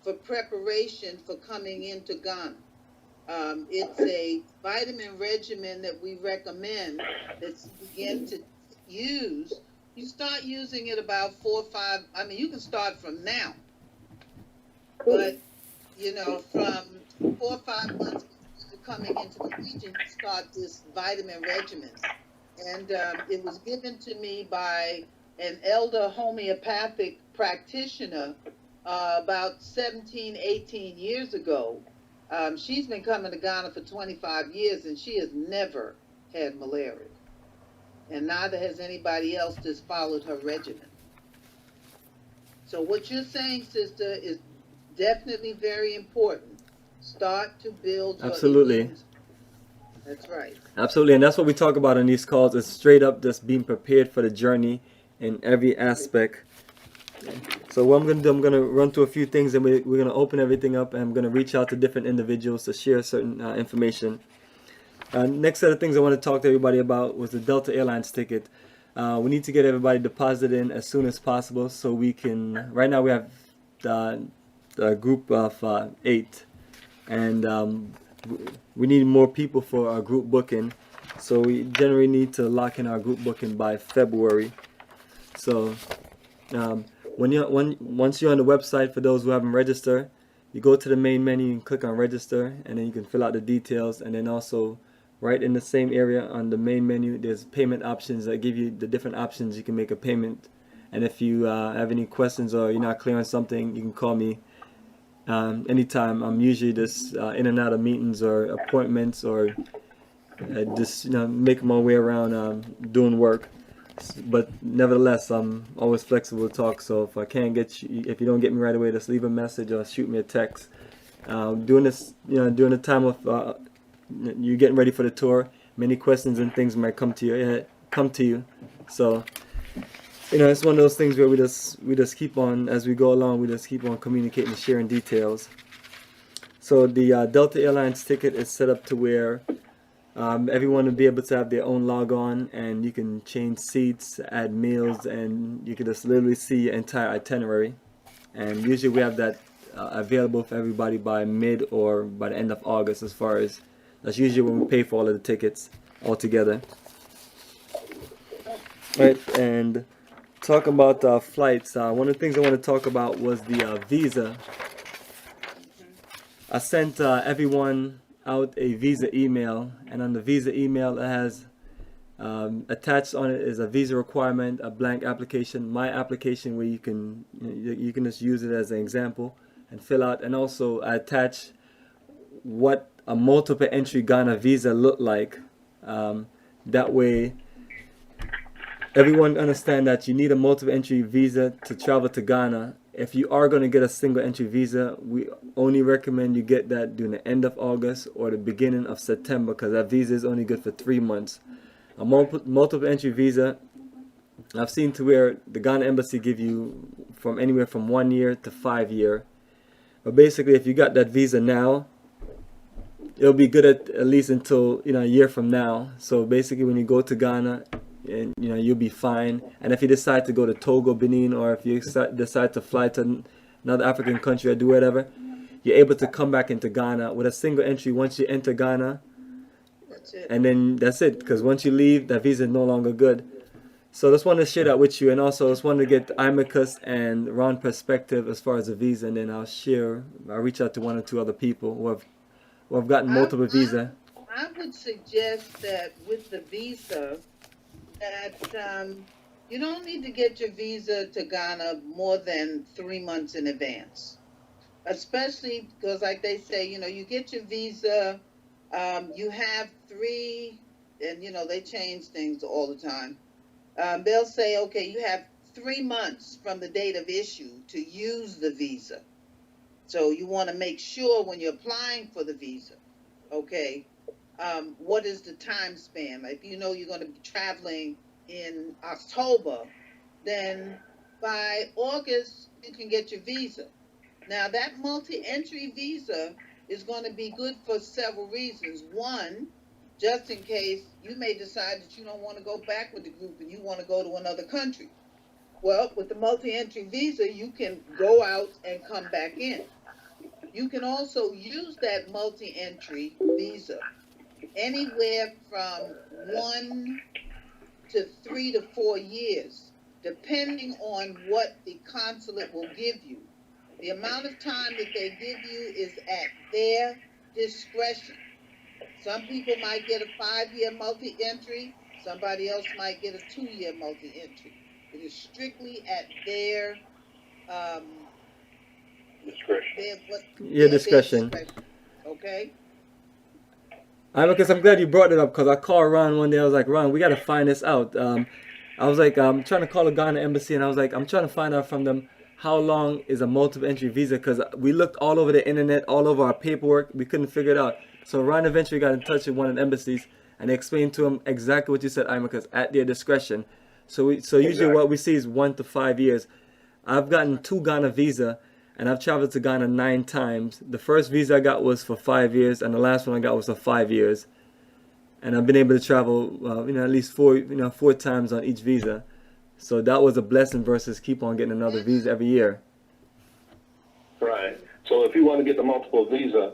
for preparation for coming into Ghana. It's a vitamin regimen that we recommend that you begin to use. You start using it about 4 or 5, I mean, you can start from now, but you know, from 4 or 5 months after coming into the region, you start this vitamin regimen. And it was given to me by an elder homeopathic practitioner about 17, 18 years ago. She's been coming to Ghana for 25 years, and she has never had malaria. And neither has anybody else that's followed her regimen. So what you're saying, sister, is definitely very important. Start to build your
Absolutely.
immune. That's right.
Absolutely, and that's what we talk about in these calls. Is straight up just being prepared for the journey in every aspect. So what I'm going to do, I'm going to run through a few things, and we're going to open everything up, and I'm going to reach out to different individuals to share certain information. Next set of things I want to talk to everybody about was the Delta Airlines ticket. We need to get everybody deposited in as soon as possible, so we can. Right now we have a group of 8, and we need more people for our group booking. So we generally need to lock in our group booking by February. So once you're on the website, for those who haven't registered, you go to the main menu and click on register, and then you can fill out the details. And then also right in the same area on the main menu, there's payment options that give you the different options you can make a payment. And if you have any questions or you're not clear on something, you can call me anytime. I'm usually just in and out of meetings or appointments, or just making my way around doing work. But nevertheless, I'm always flexible to talk. So if I can't get you, if you don't get me right away, just leave a message or shoot me a text. During this, during the time of you getting ready for the tour, many questions and things might come to you. So it's one of those things where we just keep on, as we go along, we just keep on communicating and sharing details. So the Delta Airlines ticket is set up to where everyone will be able to have their own log-on, and you can change seats, add meals, and you can just literally see your entire itinerary. And usually we have that available for everybody by mid or by the end of August, as far as that's usually when we pay for all of the tickets altogether. Right, and talk about flights. One of the things I want to talk about was the visa. I sent everyone out a visa email, and on the visa email it has attached on it is a visa requirement, a blank application, my application, where you can just use it as an example and fill out. And also I attach what a multiple entry Ghana visa look like. That way everyone understand that you need a multiple entry visa to travel to Ghana. If you are going to get a single entry visa, we only recommend you get that during the end of August or the beginning of September, because that visa is only good for 3 months. A multiple entry visa, I've seen to where the Ghana embassy give you from anywhere from 1 year to 5 years. But basically, if you got that visa now, it'll be good at least until a year from now. So basically, when you go to Ghana, and you'll be fine. And if you decide to go to Togo, Benin, or if you decide to fly to another African country or do whatever, you're able to come back into Ghana with a single entry once you enter Ghana.
That's it.
And then that's it, because once you leave, that visa is no longer good. So I just wanted to share that with you, and also just wanted to get IMAHKUS and Ron perspective as far as the visa, and then I'll reach out to one or two other people who have gotten
I,
multiple visa.
I would suggest that with the visa, that you don't need to get your visa to Ghana more than 3 months in advance. Especially because, like they say, you get your visa, you have three, and they change things all the time. They'll say, okay, you have 3 months from the date of issue to use the visa. So you want to make sure when you're applying for the visa, okay, what is the time span? Like, you're going to be traveling in October, then by August, you can get your visa. Now, that multi-entry visa is going to be good for several reasons. One, just in case you may decide that you don't want to go back with the group and you want to go to another country. Well, with the multi-entry visa, you can go out and come back in. You can also use that multi-entry visa anywhere from 1 to 3 to 4 years, depending on what the consulate will give you. The amount of time that they give you is at their discretion. Some people might get a 5-year multi-entry. Somebody else might get a 2-year multi-entry. It is strictly at their
Discretion.
Your discretion.
Okay.
Because I'm glad you brought it up, because I called Ron one day. I was like, Ron, we got to find this out. I was like, I'm trying to call the Ghana embassy, and I was like, I'm trying to find out from them how long is a multiple entry visa, because we looked all over the internet, all over our paperwork. We couldn't figure it out. So Ron eventually got in touch with one of the embassies, and they explained to him exactly what you said, because at their discretion. So usually what we see is 1 to 5 years. I've gotten 2 Ghana visa, and I've traveled to Ghana 9 times. The first visa I got was for 5 years, and the last one I got was for 5 years. And I've been able to travel, at least 4 times on each visa. So that was a blessing versus keep on getting another visa every year.
Right. So if you want to get the multiple visa,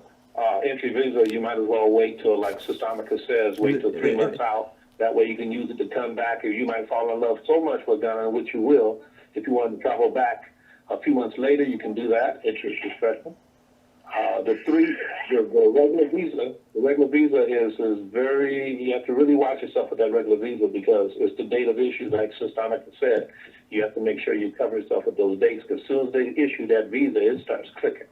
entry visa, you might as well wait till, like Sister Amaka says, wait till 3 months out. That way you can use it to come back, or you might fall in love so much with Ghana, which you will. If you want to travel back a few months later, you can do that. It's your discretion. The regular visa is very, you have to really watch yourself with that regular visa, because it's the date of issue, like Sister Annika said. You have to make sure you cover yourself with those dates, because as soon as they issue that visa, it starts clicking.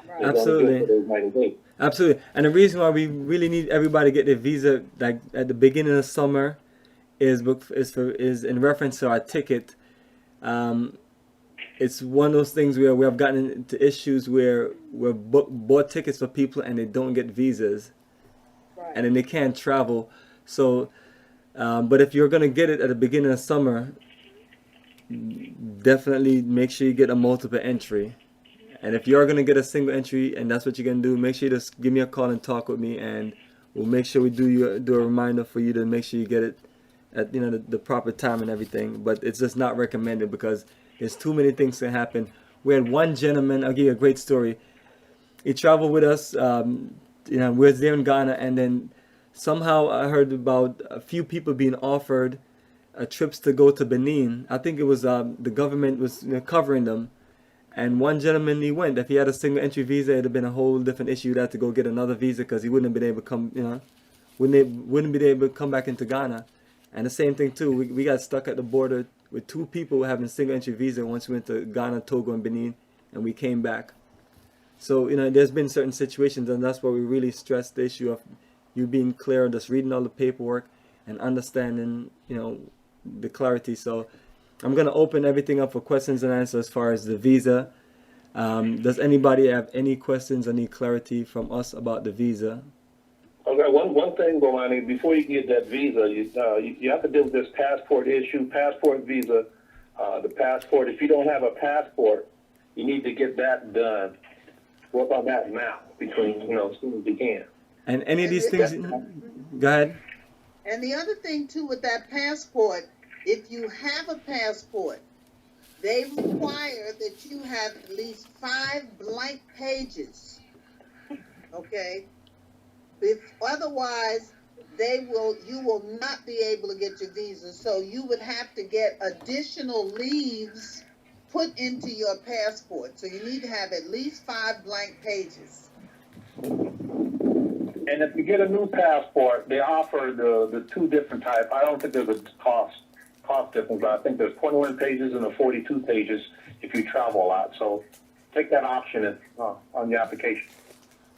Right.
Absolutely. Absolutely. And the reason why we really need everybody to get their visa, like at the beginning of summer, is in reference to our ticket. It's one of those things where we have gotten into issues where we've bought tickets for people and they don't get visas,
Right.
and then they can't travel. So, but if you're gonna get it at the beginning of summer, definitely make sure you get a multiple entry. And if you're gonna get a single entry and that's what you're gonna do, make sure you just give me a call and talk with me, and we'll make sure we do a reminder for you to make sure you get it at the proper time and everything. But it's just not recommended, because there's too many things that happen. We had one gentleman, I'll give you a great story. He traveled with us, we were there in Ghana, and then somehow I heard about a few people being offered trips to go to Benin. I think it was the government was covering them. And one gentleman, he went. If he had a single entry visa, it'd have been a whole different issue. He'd have to go get another visa, because he wouldn't have been able to come, wouldn't be able to come back into Ghana. And the same thing too, we got stuck at the border with 2 people having single entry visa once we went to Ghana, Togo, and Benin, and we came back. So there's been certain situations, and that's why we really stress the issue of you being clear, just reading all the paperwork and understanding the clarity. So I'm gonna open everything up for questions and answers as far as the visa. Does anybody have any questions or need clarity from us about the visa?
Okay, one thing, Bomani, before you get that visa, you have to deal with this passport issue, passport visa. The passport, if you don't have a passport, you need to get that done. Work on that now, as soon as you can.
And any of these things, go ahead.
And the other thing too with that passport, if you have a passport, they require that you have at least 5 blank pages. Okay? Otherwise, you will not be able to get your visa. So you would have to get additional leaves put into your passport. So you need to have at least 5 blank pages.
And if you get a new passport, they offer the 2 different types. I don't think there's a cost difference, but I think there's 21 pages and 42 pages if you travel a lot. So take that option on your application.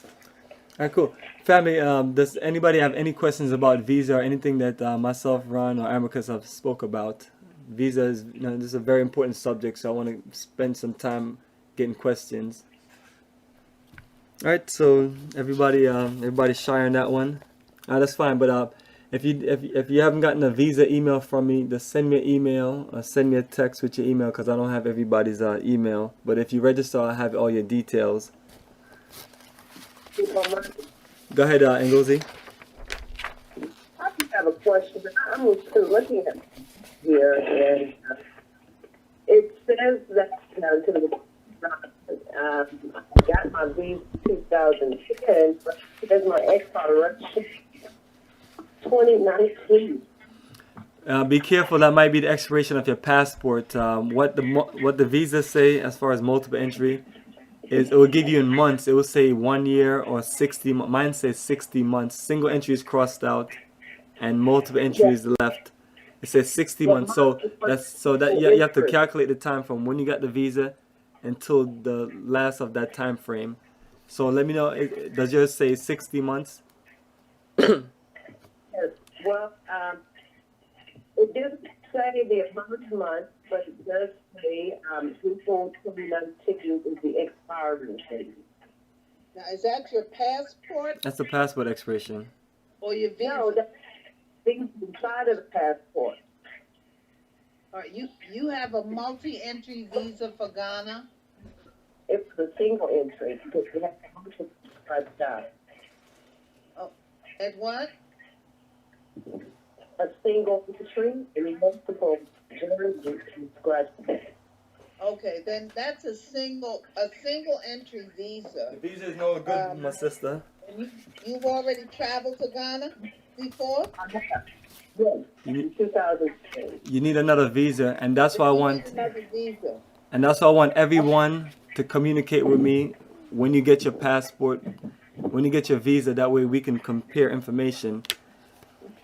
All right, cool. Family, does anybody have any questions about visa or anything that myself, Ron, or Amicus have spoke about? Visa is, this is a very important subject, so I want to spend some time getting questions. All right, so everybody's shy on that one. That's fine, but if you haven't gotten a visa email from me, just send me an email or send me a text with your email, because I don't have everybody's email. But if you register, I'll have all your details. Go ahead, Ngozi.
I just have a question. I'm looking at here, and it says that I got my visa 2010, but it says my expiration 2019.
Be careful. That might be the expiration of your passport. What the visa say as far as multiple entry is, it will give you in months. It will say 1 year or 60. Mine says 60 months. Single entry is crossed out, and multiple entry is left. It says 60 months. So you have to calculate the time from when you got the visa until the last of that time frame. So let me know. Does yours say 60 months?
Well, it doesn't say the amount of months, but it does say April 2019 is the expiry date.
Now, is that your passport
That's the passport expiration.
or your visa?
No, that's things inside of the passport.
All right, you have a multi-entry visa for Ghana?
It's the single entry because we have to scratch out.
Oh, at what?
A single entry and multiple journeys and scratch out.
Okay, then that's a single entry visa.
The visa is no good, my sister.
And you've already traveled to Ghana before?
Yes,
You
in 2010.
need another visa, and that's why I
You
want.
need another visa.
And that's why I want everyone to communicate with me when you get your passport, when you get your visa. That way we can compare information.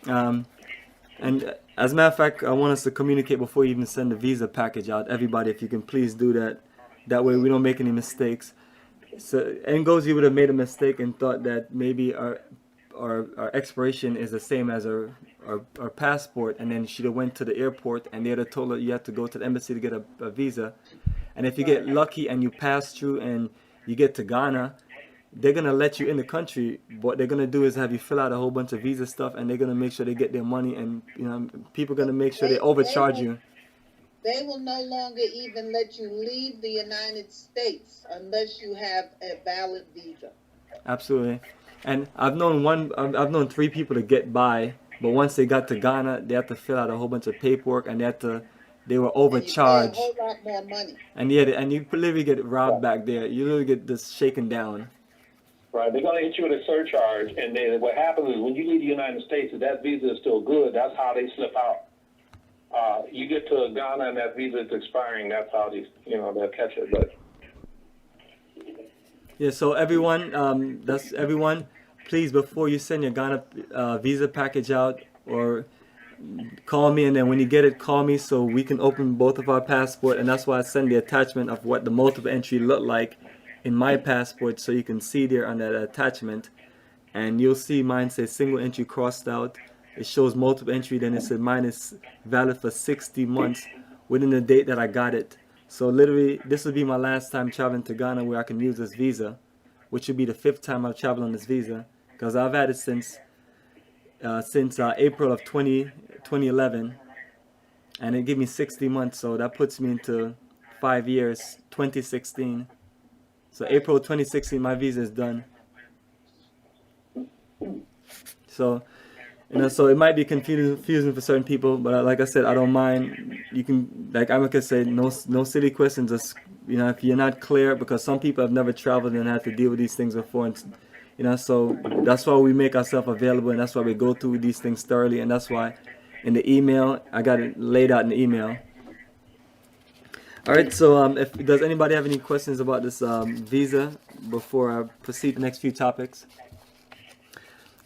And as a matter of fact, I want us to communicate before you even send the visa package out. Everybody, if you can please do that. That way we don't make any mistakes. So Ngozi would have made a mistake and thought that maybe our expiration is the same as our passport, and then she'd have went to the airport and they'd have told her you have to go to the embassy to get a visa. And if you get lucky and you pass through and you get to Ghana, they're gonna let you in the country. What they're gonna do is have you fill out a whole bunch of visa stuff, and they're gonna make sure they get their money, and people are gonna make sure they overcharge you.
They will no longer even let you leave the United States unless you have a valid visa.
Absolutely. And I've known 3 people to get by, but once they got to Ghana, they had to fill out a whole bunch of paperwork, and they were overcharged.
And you pay a whole lot more money.
And you literally get robbed back there. You literally get just shaken down.
Right, they're going to hit you with a surcharge, and then what happens is when you leave the United States, if that visa is still good, that's how they slip out. You get to Ghana and that visa is expiring, that's how they'll catch it. But
Yeah, so everyone, that's everyone. Please, before you send your Ghana visa package out, or call me, and then when you get it, call me so we can open both of our passport. And that's why I send the attachment of what the multiple entry look like in my passport, so you can see there on that attachment. And you'll see mine says single entry crossed out. It shows multiple entry, then it said mine is valid for 60 months within the date that I got it. So literally, this will be my last time traveling to Ghana where I can use this visa, which will be the 5th time I've traveled on this visa, because I've had it since April of 2011, and it gave me 60 months, so that puts me into 5 years, 2016. So April 2016, my visa is done. So, so it might be confusing for certain people, but like I said, I don't mind. You can, like Amicus said, no silly questions. Just, if you're not clear, because some people have never traveled and had to deal with these things before, and So that's why we make ourselves available, and that's why we go through these things thoroughly, and that's why in the email I got it laid out in the email. All right, so if does anybody have any questions about this visa before I proceed to the next few topics?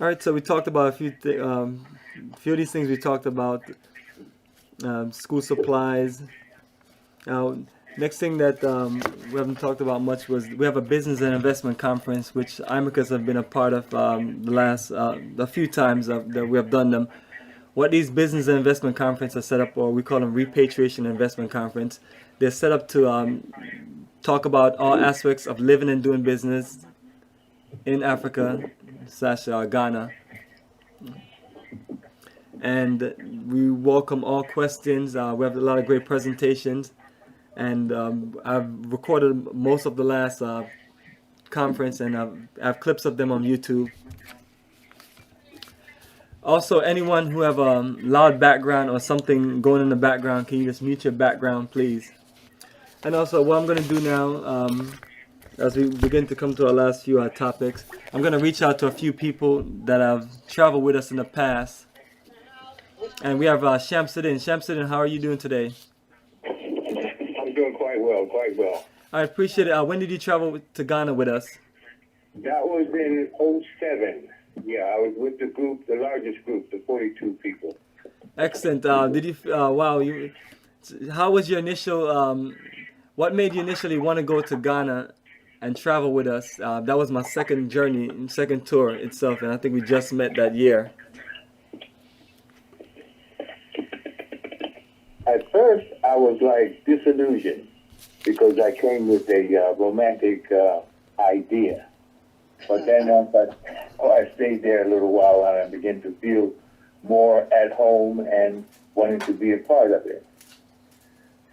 All right, so we talked about a few of these things. We talked about school supplies. Now, next thing that we haven't talked about much was we have a business and investment conference, which IMAHKUS have been a part of the last a few times that we have done them. What these business and investment conferences are set up, or we call them Repatriation Investment Conference, they're set up to talk about all aspects of living and doing business in Africa / Ghana. And we welcome all questions. We have a lot of great presentations. And I've recorded most of the last conference, and I have clips of them on YouTube. Also, anyone who have a loud background or something going in the background, can you just mute your background, please? And also, what I'm going to do now, as we begin to come to our last few topics, I'm going to reach out to a few people that have traveled with us in the past. And we have Shamsuddin. Shamsuddin, how are you doing today?
I'm doing quite well, quite well.
I appreciate it. When did you travel to Ghana with us?
That was in '07. Yeah, I was with the group, the largest group, the 42 people.
Excellent. Did you? Wow. How was your initial? What made you initially want to go to Ghana and travel with us? That was my second journey, second tour itself, and I think we just met that year.
At first, I was like disillusioned because I came with a romantic idea. But then I stayed there a little while and I began to feel more at home and wanted to be a part of it.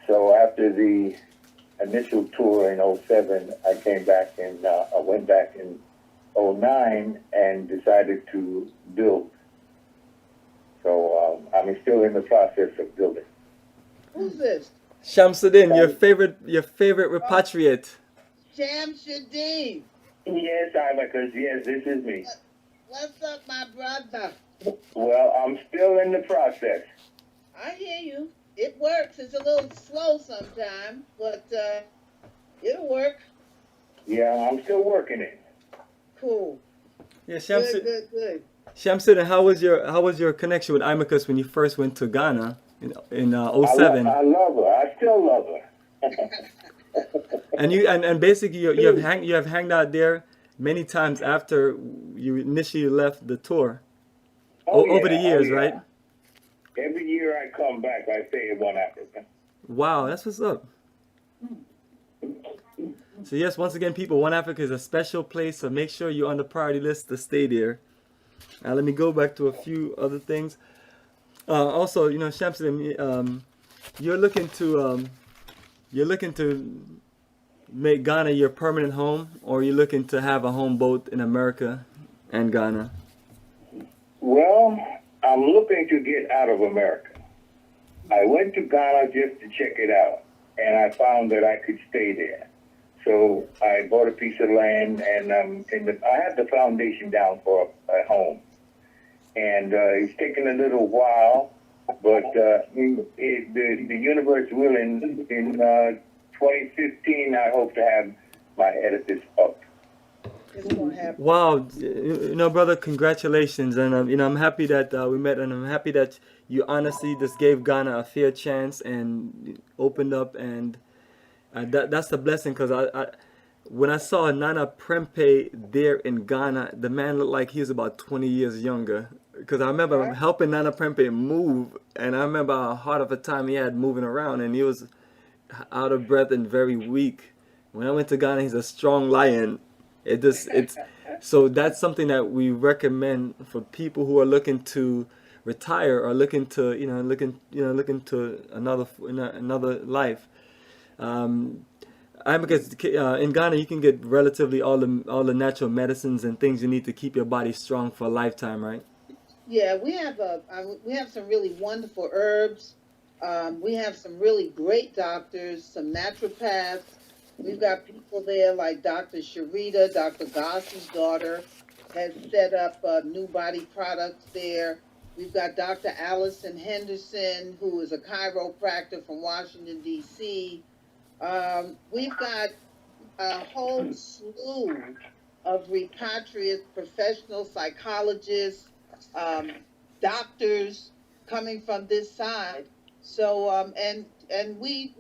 So after the initial tour in '07, I came back and I went back in '09 and decided to build. So I'm still in the process of building.
Who's this?
Shamsuddin, your favorite repatriate.
Shamsuddin.
Yes, IMAHKUS, yes, this is me.
What's up, my brother?
Well, I'm still in the process.
I hear you. It works. It's a little slow sometimes, but it'll work.
Yeah, I'm still working it.
Cool.
Yeah,
Good.
Shamsuddin, how was your connection with IMAHKUS when you first went to Ghana in '07?
I love her. I still love her.
And you basically you have hanged out there many times after you initially left the tour. Over the years, right?
Every year I come back, I stay in one Africa.
Wow, that's what's up. So yes, once again, people, One Africa is a special place, so make sure you're on the priority list to stay there. Now let me go back to a few other things. Also, Shamsuddin, you're looking to make Ghana your permanent home, or you're looking to have a home both in America and Ghana?
Well, I'm looking to get out of America. I went to Ghana just to check it out, and I found that I could stay there. So I bought a piece of land, and I had the foundation down for a home. And it's taken a little while, but the universe willing, in 2015, I hope to have my edifice up.
It's gonna happen.
Wow, brother, congratulations, and I'm happy that we met, and I'm happy that you honestly just gave Ghana a fair chance and opened up, and that's the blessing. Because when I saw Nana Prempeh there in Ghana, the man looked like he was about 20 years younger. Because I remember helping Nana Prempeh move, and I remember how hard of a time he had moving around, and he was out of breath and very weak. When I went to Ghana, he's a strong lion. So that's something that we recommend for people who are looking to retire or looking to another life. Because in Ghana you can get relatively all the natural medicines and things you need to keep your body strong for a lifetime, right?
Yeah, we have some really wonderful herbs. We have some really great doctors, some naturopaths. We've got people there like Dr. Sharita, Dr. Goss's daughter. has set up New Body Products there. We've got Dr. Allison Henderson, who is a chiropractor from Washington, D.C. We've got a whole slew of repatriate professional psychologists, doctors coming from this side. So, and we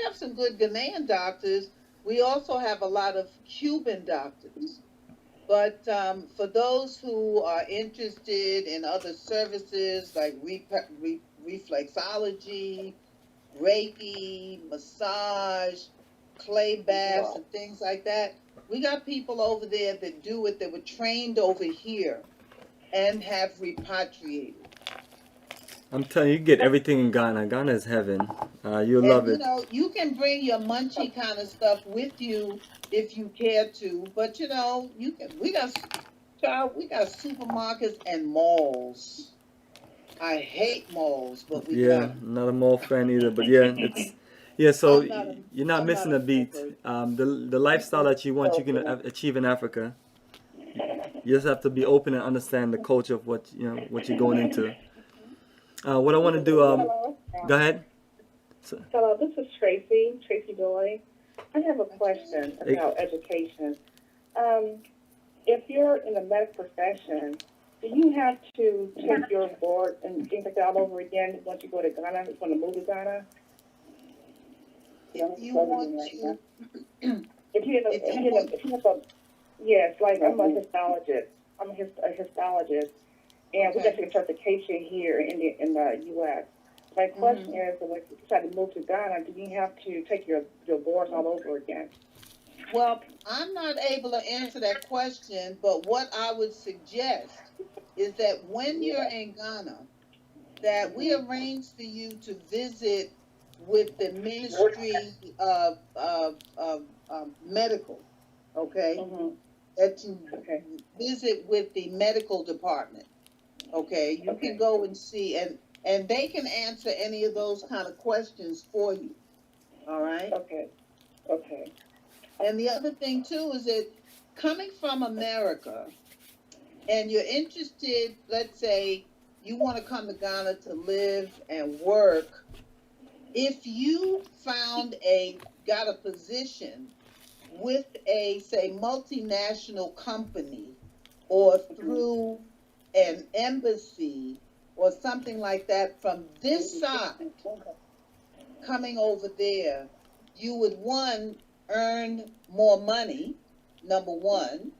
have some good Ghanaian doctors. We also have a lot of Cuban doctors. But for those who are interested in other services like reflexology, Reiki, massage, clay baths, and things like that, we got people over there that do it, that were trained over here and have repatriated.
I'm telling you, you get everything in Ghana. Ghana is heaven. You'll love
And
it.
you can bring your munchie kind of stuff with you if you care to, but you can. We got supermarkets and malls. I hate malls, but we got
Yeah,
'em.
not a mall fan either, but yeah, so
I'm not a,
you're not
I'm
missing
not
a beat.
pervert.
The lifestyle that you want, you can achieve in Africa. You just have to be open and understand the culture of what you're going into. What I want to do,
Hello.
go ahead. So,
Hello, this is Tracy Doy. I have a question about education. If you're in the medical profession, do you have to take your board and things like that all over again once you go to Ghana, if you want to move to Ghana?
If you want to,
If you have a, yes, like I'm a histologist. I'm a histologist, and we got to get certification here in the U.S. My question is, when you decide to move to Ghana, do you have to take your boards all over again?
well, I'm not able to answer that question, but what I would suggest is that when you're in Ghana, that we arrange for you to visit with the Ministry of Medical, okay?
Mm-hmm.
That you
Okay.
visit with the medical department, okay? You can go and see, and they can answer any of those kind of questions for you, all right?
Okay.
And the other thing too is that coming from America and you're interested, let's say you want to come to Ghana to live and work, if you got a position with a, say, multinational company or through an embassy or something like that from this side coming over there, you would, one, earn more money, number one,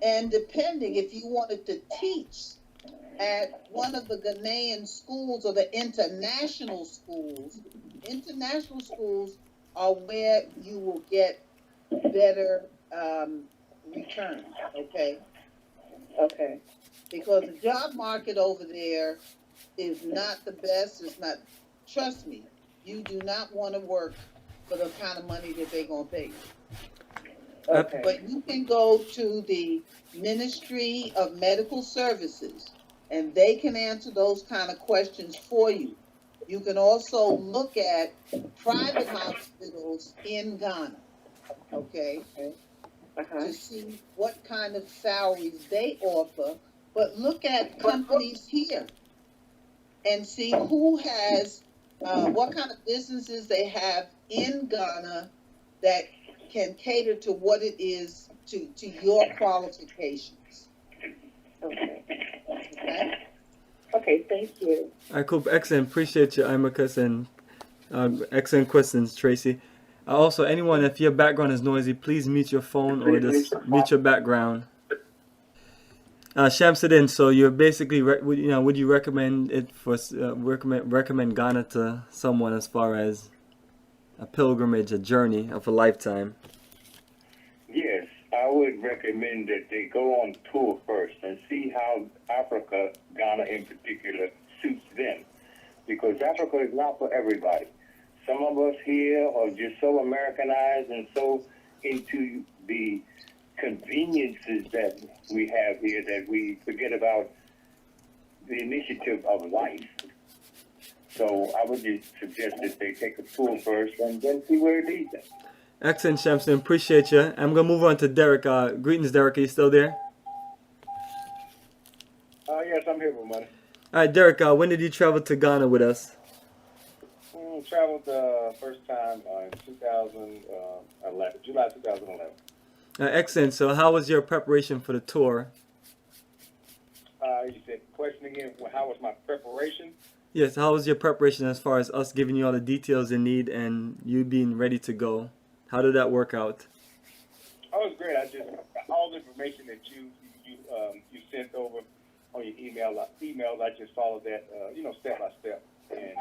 and depending if you wanted to teach at one of the Ghanaian schools or the international schools are where you will get better returns, okay?
Okay.
Because the job market over there is not the best. It's not, trust me, you do not want to work for the kind of money that they're going to pay you.
Okay.
But you can go to the Ministry of Medical Services and they can answer those kind of questions for you. You can also look at private hospitals in Ghana, okay, to see what kind of salaries they offer. But look at companies here and see who has, what kind of businesses they have in Ghana that can cater to what it is to your qualifications.
Okay.
Okay?
Okay, thank you.
all right, cool, excellent. Appreciate you, IMAHKUS, and excellent questions, Tracy. Also, anyone, if your background is noisy, please mute your phone or just mute your background. Shamsuddin, so you're basically, would you recommend it for recommend Ghana to someone as far as a pilgrimage, a journey of a lifetime?
Yes, I would recommend that they go on tour first and see how Africa, Ghana in particular, suits them. Because Africa is not for everybody. Some of us here are just so Americanized and so into the conveniences that we have here that we forget about the initiative of life. So I would just suggest that they take a tour first and then see where it leads them.
Excellent, Shamsuddin. Appreciate you. I'm gonna move on to Derek. Greetings, Derek. Are you still there?
Money.
All right, Derek, when did you travel to Ghana with us?
Traveled first time in 2011, July 2011.
Excellent. So how was your preparation for the tour?
You said question again. How was my preparation?
Yes, how was your preparation as far as us giving you all the details you need and you being ready to go? How did that work out?
Oh, it was great. I just all the information that you sent over on your emails. I just followed that, step by step. And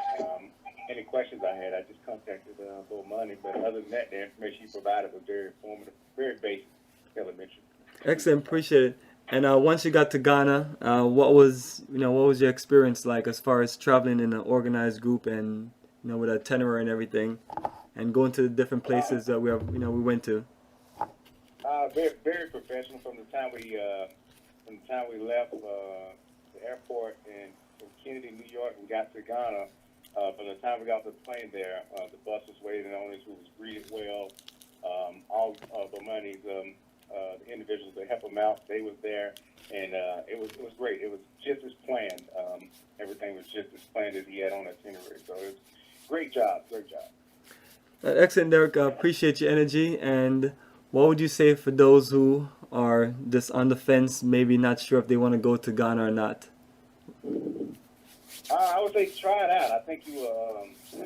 any questions I had, I just contacted Bo Money. But other than that, the information you provided was very informative, very basic, elementary.
Excellent, appreciate it. And once you got to Ghana, what was your experience like as far as traveling in an organized group and with a itinerary and everything, and going to the different places that we went to?
Very, very professional from the time we left the airport from Kennedy, New York, and got to Ghana. From the time we got off the plane there, the bus was waiting on us. We was greeted well. All of the money, the individuals that helped them out, they was there, and it was great. It was just as planned. Everything was just as planned as he had on the itinerary. So it was great job.
Excellent, Derek. Appreciate your energy. And what would you say for those who are just on the fence, maybe not sure if they want to go to Ghana or not?
I would say try it out. I think you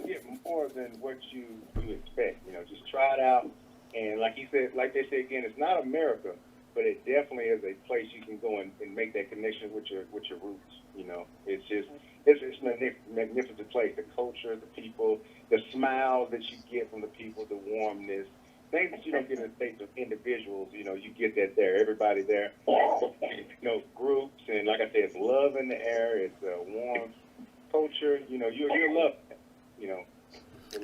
get more than what you expect. Just try it out. And like they say again, it's not America, but it definitely is a place you can go and make that connection with your roots. It's a magnificent place. The culture, the people, the smiles that you get from the people, the warmness, things that you don't get in the States of individuals. You get that there. Everybody there. Groups, and like I said, it's love in the air. It's a warm culture. You'll love it. You'll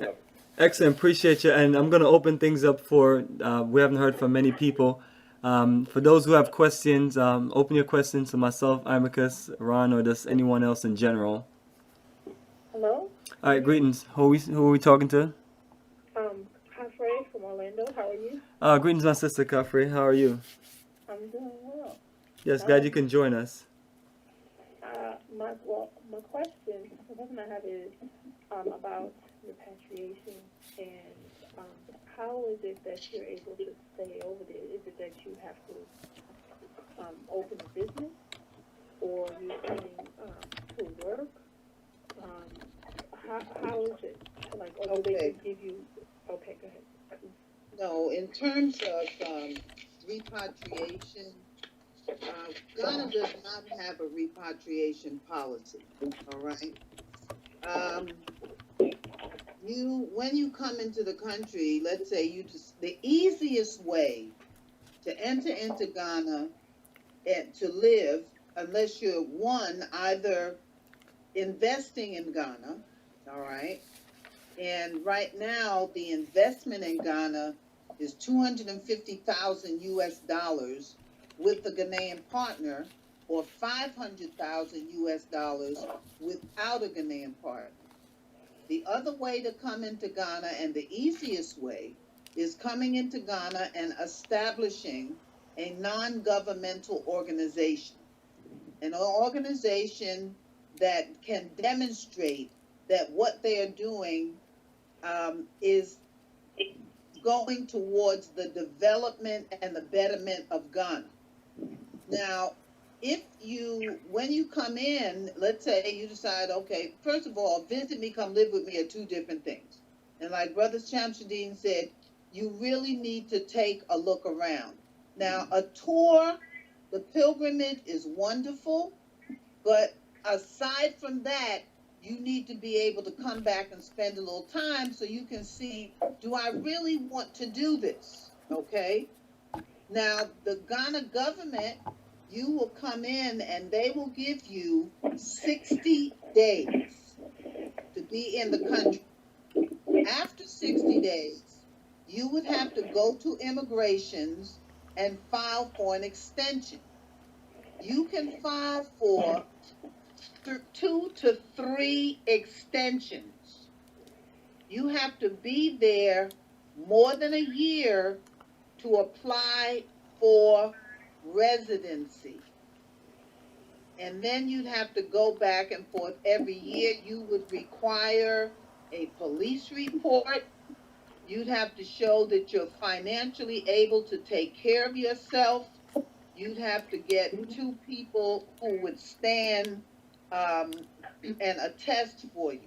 love it.
Excellent, appreciate you. And I'm going to open things up for, we haven't heard from many people. For those who have questions, open your questions to myself, IMAHKUS, Ron, or just anyone else in general.
Hello?
All right, greetings. Who are we talking to?
Kafre from Orlando. How are you?
Greetings, my sister Kafre. How are you?
I'm doing well.
Yes, glad you can join us.
My question I have is about repatriation and how is it that you're able to stay over there? Is it that you have to open a business, or you're coming to work? How is it? Like, or do they just give you? Okay, go ahead.
No, in terms of repatriation, Ghana does not have a repatriation policy. All right. When you come into the country, let's say the easiest way to enter into Ghana and to live, unless you're either investing in Ghana, all right. And right now, the investment in Ghana is $250,000 with the Ghanaian partner, or $500,000 without a Ghanaian partner. The other way to come into Ghana, and the easiest way, is coming into Ghana and establishing a non-governmental organization, an organization that can demonstrate that what they are doing is going towards the development and the betterment of Ghana. Now, when you come in, let's say you decide, okay, first of all, visit me, come live with me are two different things. And like Brother Shamsuddin said, you really need to take a look around. Now, a tour, the pilgrimage is wonderful, but aside from that, you need to be able to come back and spend a little time so you can see, do I really want to do this? Okay? Now, the Ghana government, you will come in and they will give you 60 days to be in the country. After 60 days, you would have to go to immigrations and file for an extension. You can file for 2 to 3 extensions. You have to be there more than a year to apply for residency. And then you'd have to go back and forth every year. You would require a police report. You'd have to show that you're financially able to take care of yourself. You'd have to get two people who would stand and attest for you.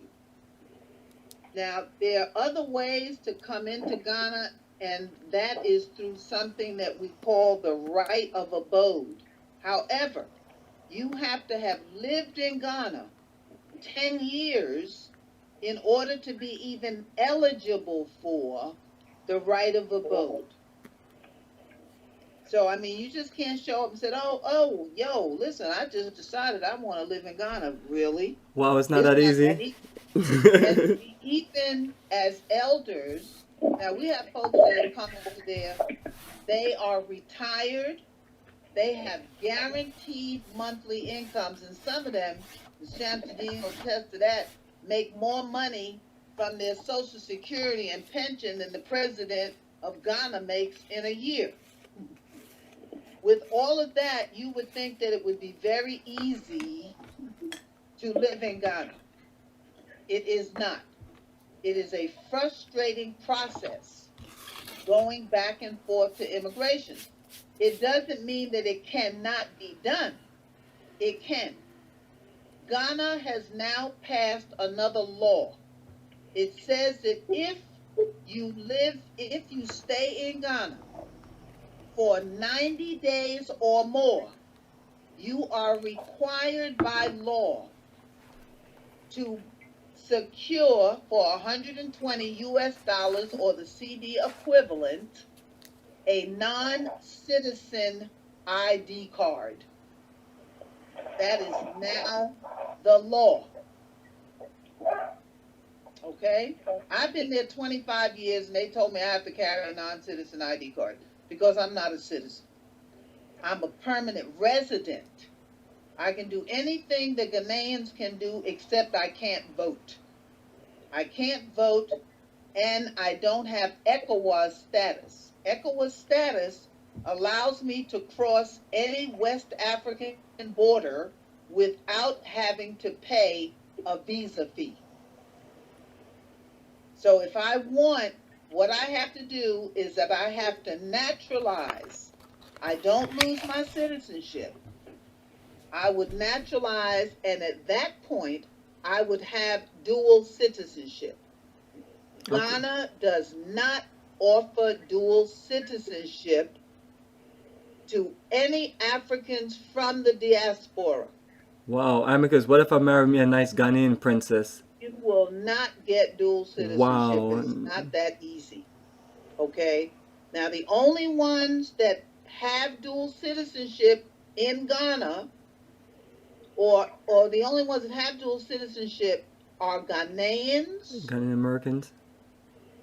Now, there are other ways to come into Ghana, and that is through something that we call the right of abode. However, you have to have lived in Ghana 10 years in order to be even eligible for the right of abode. So, I mean, you just can't show up and say, yo, listen, I just decided I want to live in Ghana. Really?
Wow, it's not that easy.
And even as elders, now we have folks that have come over there, they are retired, they have guaranteed monthly incomes, and some of them, Shamsuddin will attest to that, make more money from their Social Security and pension than the president of Ghana makes in a year. With all of that, you would think that it would be very easy to live in Ghana. It is not. It is a frustrating process going back and forth to immigration. It doesn't mean that it cannot be done. It can. Ghana has now passed another law. It says that if you stay in Ghana for 90 days or more, you are required by law to secure for $120 or the CD equivalent a non-citizen ID card. That is now the law. Okay? I've been there 25 years and they told me I have to carry a non-citizen ID card because I'm not a citizen. I'm a permanent resident. I can do anything the Ghanaians can do except I can't vote. I can't vote, and I don't have ECOWAS status. ECOWAS status allows me to cross any West African border without having to pay a visa fee. So if I want, what I have to do is that I have to naturalize. I don't lose my citizenship. I would naturalize, and at that point, I would have dual citizenship. Ghana does not offer dual citizenship to any Africans from the diaspora.
Wow, Amicus, what if I marry me a nice Ghanaian princess?
You will not get dual citizenship.
Wow.
It's not that easy. Okay? Now, the only ones that have dual citizenship in Ghana, or the only ones that have dual citizenship are Ghanaians,
Ghanaian Americans,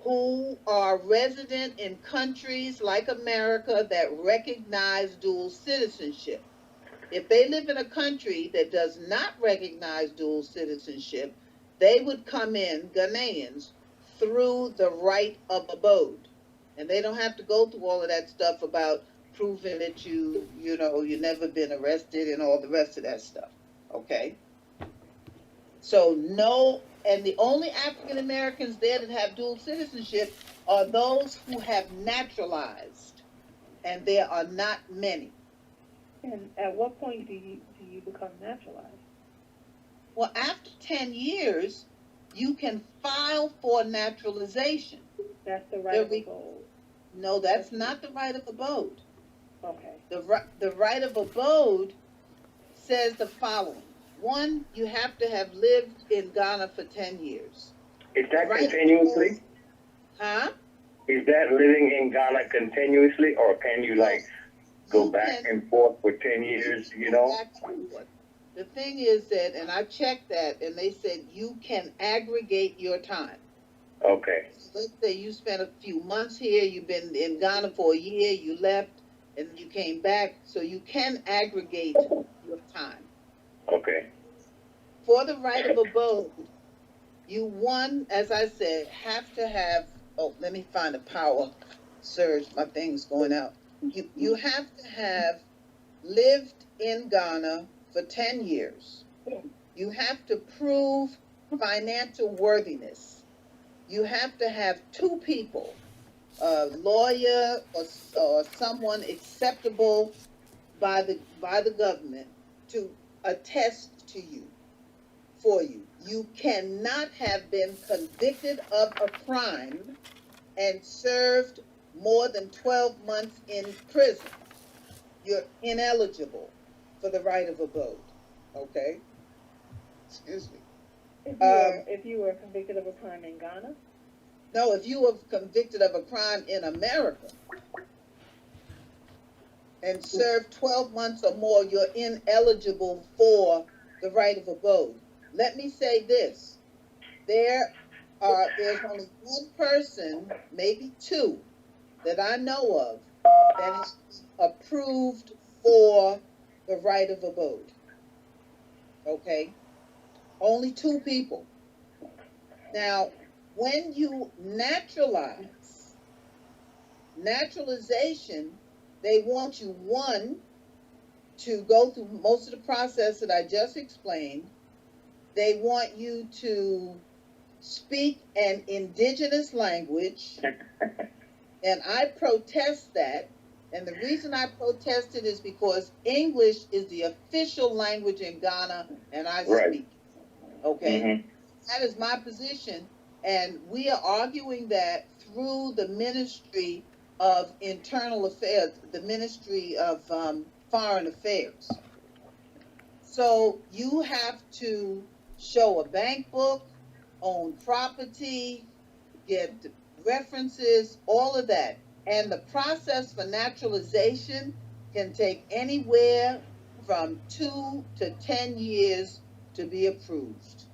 who are resident in countries like America that recognize dual citizenship. If they live in a country that does not recognize dual citizenship, they would come in, Ghanaians, through the right of abode. And they don't have to go through all of that stuff about proving that you've never been arrested and all the rest of that stuff. Okay? So no, and the only African Americans there that have dual citizenship are those who have naturalized, and there are not many.
And at what point do you become naturalized?
Well, after 10 years, you can file for naturalization.
That's the right of abode.
No, that's not the right of abode.
Okay.
The right of abode says the following. One, you have to have lived in Ghana for 10 years.
Is that
Right.
continuously?
Huh?
Is that living in Ghana continuously, or can you go back and forth for 10 years,
The thing is that, and I checked that, and they said you can aggregate your time.
Okay.
Let's say you spent a few months here, you've been in Ghana for a year, you left, and you came back, so you can aggregate your time.
Okay.
For the right of abode, as I said, have to have, let me find a power surge, my thing's going out. You have to have lived in Ghana for 10 years. You have to prove financial worthiness. You have to have two people, a lawyer or someone acceptable by the government to attest to you, for you. You cannot have been convicted of a crime and served more than 12 months in prison. You're ineligible for the right of abode. Okay? Excuse me.
If you were convicted of a crime in Ghana?
No, if you were convicted of a crime in America and served 12 months or more, you're ineligible for the right of abode. Let me say this. There's only one person, maybe two, that I know of that is approved for the right of abode. Okay? Only two people. Now, when you naturalization, they want you, one, to go through most of the process that I just explained. They want you to speak an indigenous language, and I protest that. And the reason I protested is because English is the official language in Ghana, and I speak. Okay?
Mm-hmm.
That is my position, and we are arguing that through the Ministry of Internal Affairs, the Ministry of Foreign Affairs. So you have to show a bank book, own property, get references, all of that. And the process for naturalization can take anywhere from 2 to 10 years to be approved.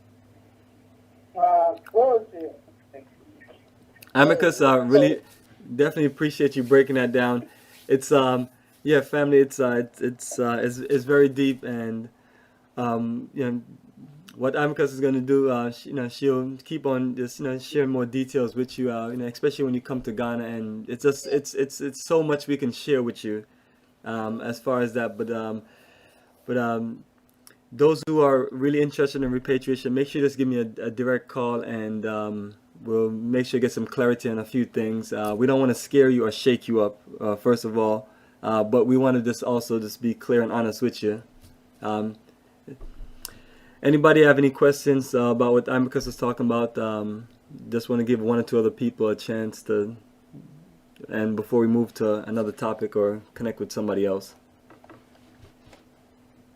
Amicus, really definitely appreciate you breaking that down. It's yeah, family. It's very deep, and you know what Amicus is going to do. She'll keep on just sharing more details with you. Especially when you come to Ghana, and it's just it's so much we can share with you, as far as that. But those who are really interested in repatriation, make sure you just give me a direct call, and we'll make sure to get some clarity on a few things. We don't want to scare you or shake you up, first of all, but we want to just be clear and honest with you. Anybody have any questions about what Amicus is talking about? Just want to give one or two other people a chance to, and before we move to another topic or connect with somebody else.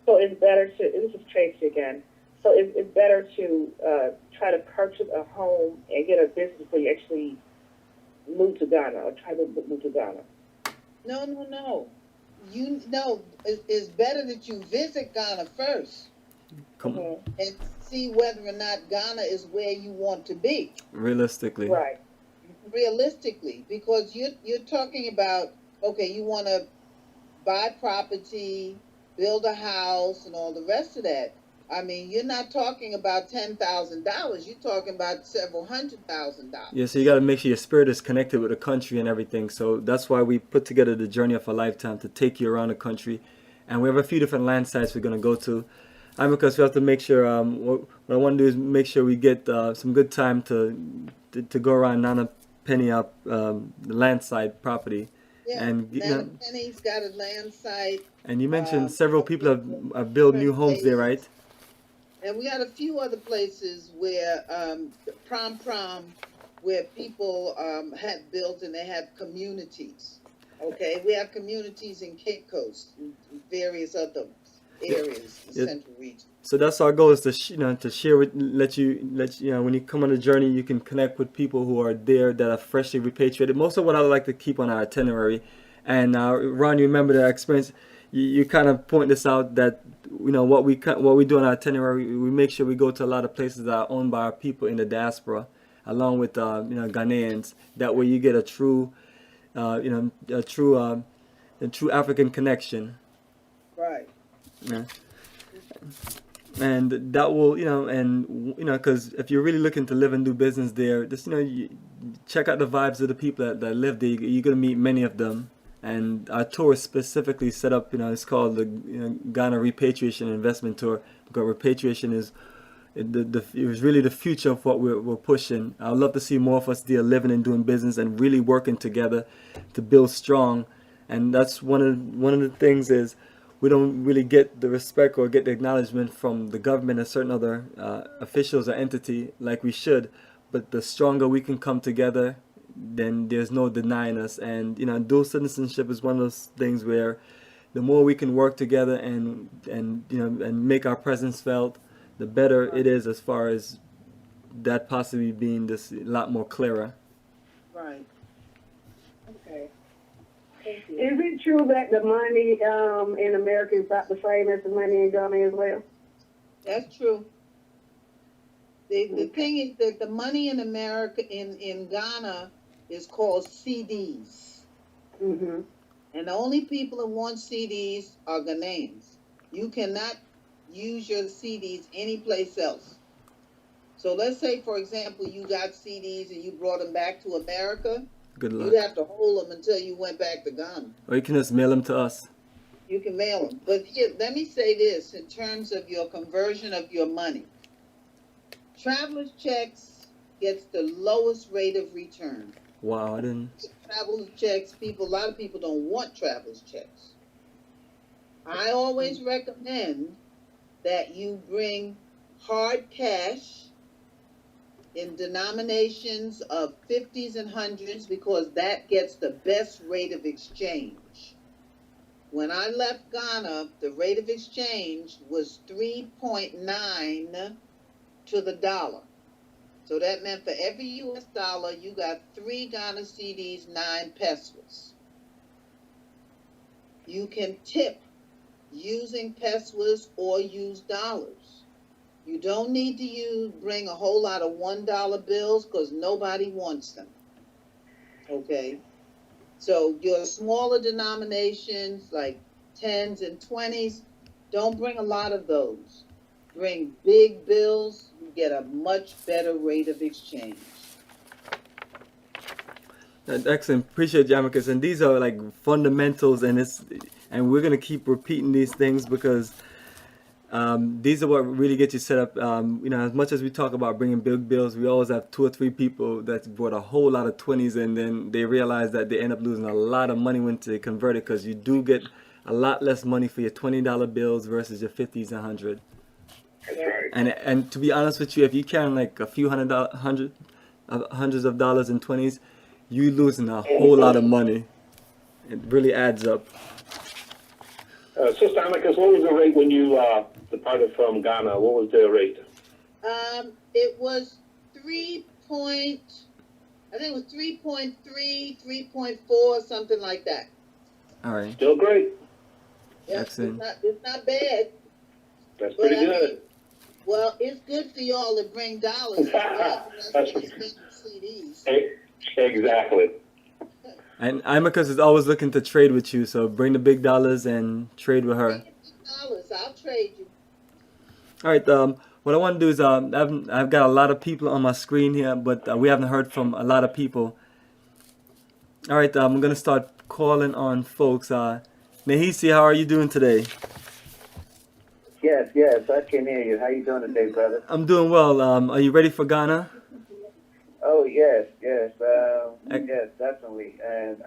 So it's better to, this is Tracy again, so it's better to try to purchase a home and get a business before you actually move to Ghana or try to move to Ghana.
No. It's better that you visit Ghana first.
Come on.
And see whether or not Ghana is where you want to be.
Realistically.
Right.
Realistically, because you're talking about, okay, you want to buy property, build a house, and all the rest of that. I mean, you're not talking about $10,000. You're talking about several $100,000.
Yeah, so you got to make sure your spirit is connected with the country and everything. So that's why we put together the Journey of a Lifetime to take you around the country. And we have a few different land sites we're going to go to. Because we have to make sure, what I want to do is make sure we get some good time to go around Nana Penny up the land site property.
Yeah,
And
Nana Penny's got a land site.
And you mentioned several people have built new homes there, right?
And we got a few other places where Prom, where people have built, and they have communities. Okay, we have communities in Cape Coast and various other areas, the central region.
So that's our goal, is to share with, let you when you come on the journey, you can connect with people who are there that are freshly repatriated. Most of what I like to keep on our itinerary, and Ron, you remember that experience. You kind of point this out, that what we do on our itinerary, we make sure we go to a lot of places that are owned by our people in the diaspora, along with Ghanaians. That way you get a true African connection.
Right.
Yeah. And that will, because if you're really looking to live and do business there, just you check out the vibes of the people that live there. You're gonna meet many of them. And our tour is specifically set up, it's called the Ghana Repatriation Investment Tour, because repatriation is it was really the future of what we're pushing. I would love to see more of us there living and doing business and really working together to build strong. And that's one of the things is we don't really get the respect or get the acknowledgement from the government and certain other officials or entity like we should. But the stronger we can come together, then there's no denying us. And dual citizenship is one of those things where the more we can work together and make our presence felt, the better it is as far as that possibly being just a lot more clearer.
Right.
Okay.
Thank you.
Is it true that the money in America is about the same as the money in Ghana as well?
That's true. The thing is that the money in America, in Ghana, is called CDs.
Mm-hmm.
And the only people that want CDs are Ghanaians. You cannot use your CDs anyplace else. So let's say, for example, you got CDs and you brought them back to America.
Good luck.
You'd have to hold them until you went back to Ghana.
Or you can just mail them to us.
You can mail them. But here, let me say this in terms of your conversion of your money. Traveler's checks gets the lowest rate of return.
Wow, I didn't.
Traveler's checks, a lot of people don't want traveler's checks. I always recommend that you bring hard cash in denominations of 50s and 100s because that gets the best rate of exchange. When I left Ghana, the rate of exchange was 3.9 to the dollar. So that meant for every US dollar, you got 3 Ghana CDs, 9 pesos. You can tip using pesos or use dollars. You don't need to bring a whole lot of $1 bills because nobody wants them. Okay? So your smaller denominations like 10s and 20s, don't bring a lot of those. Bring big bills, you get a much better rate of exchange.
Excellent. Appreciate you, Amicus. And these are like fundamentals, and we're gonna keep repeating these things because these are what really get you set up. As much as we talk about bringing big bills, we always have 2 or 3 people that brought a whole lot of 20s, and then they realize that they end up losing a lot of money when they convert it because you do get a lot less money for your $20 bills versus your 50s and 100.
That's right.
And to be honest with you, if you carry like a few hundreds of dollars in 20s, you losing a whole lot of money. It really adds up.
Sister Amicus, what was the rate when you departed from Ghana? What was their rate?
It was 3.3, 3.4, something like that.
All right.
Still great.
Yeah,
Excellent.
It's not bad.
That's pretty good.
Well, it's good for y'all to bring dollars.
That's
CDs.
Exactly.
And Imacus is always looking to trade with you, so bring the big dollars and trade with her.
$50, I'll trade you.
All right. What I want to do is I've got a lot of people on my screen here, but we haven't heard from a lot of people. All right. I'm gonna start calling on folks. Nahisi, how are you doing today?
Yes, I can hear you. How you doing today, brother?
I'm doing well. Are you ready for Ghana?
Oh, yes, yes, definitely. And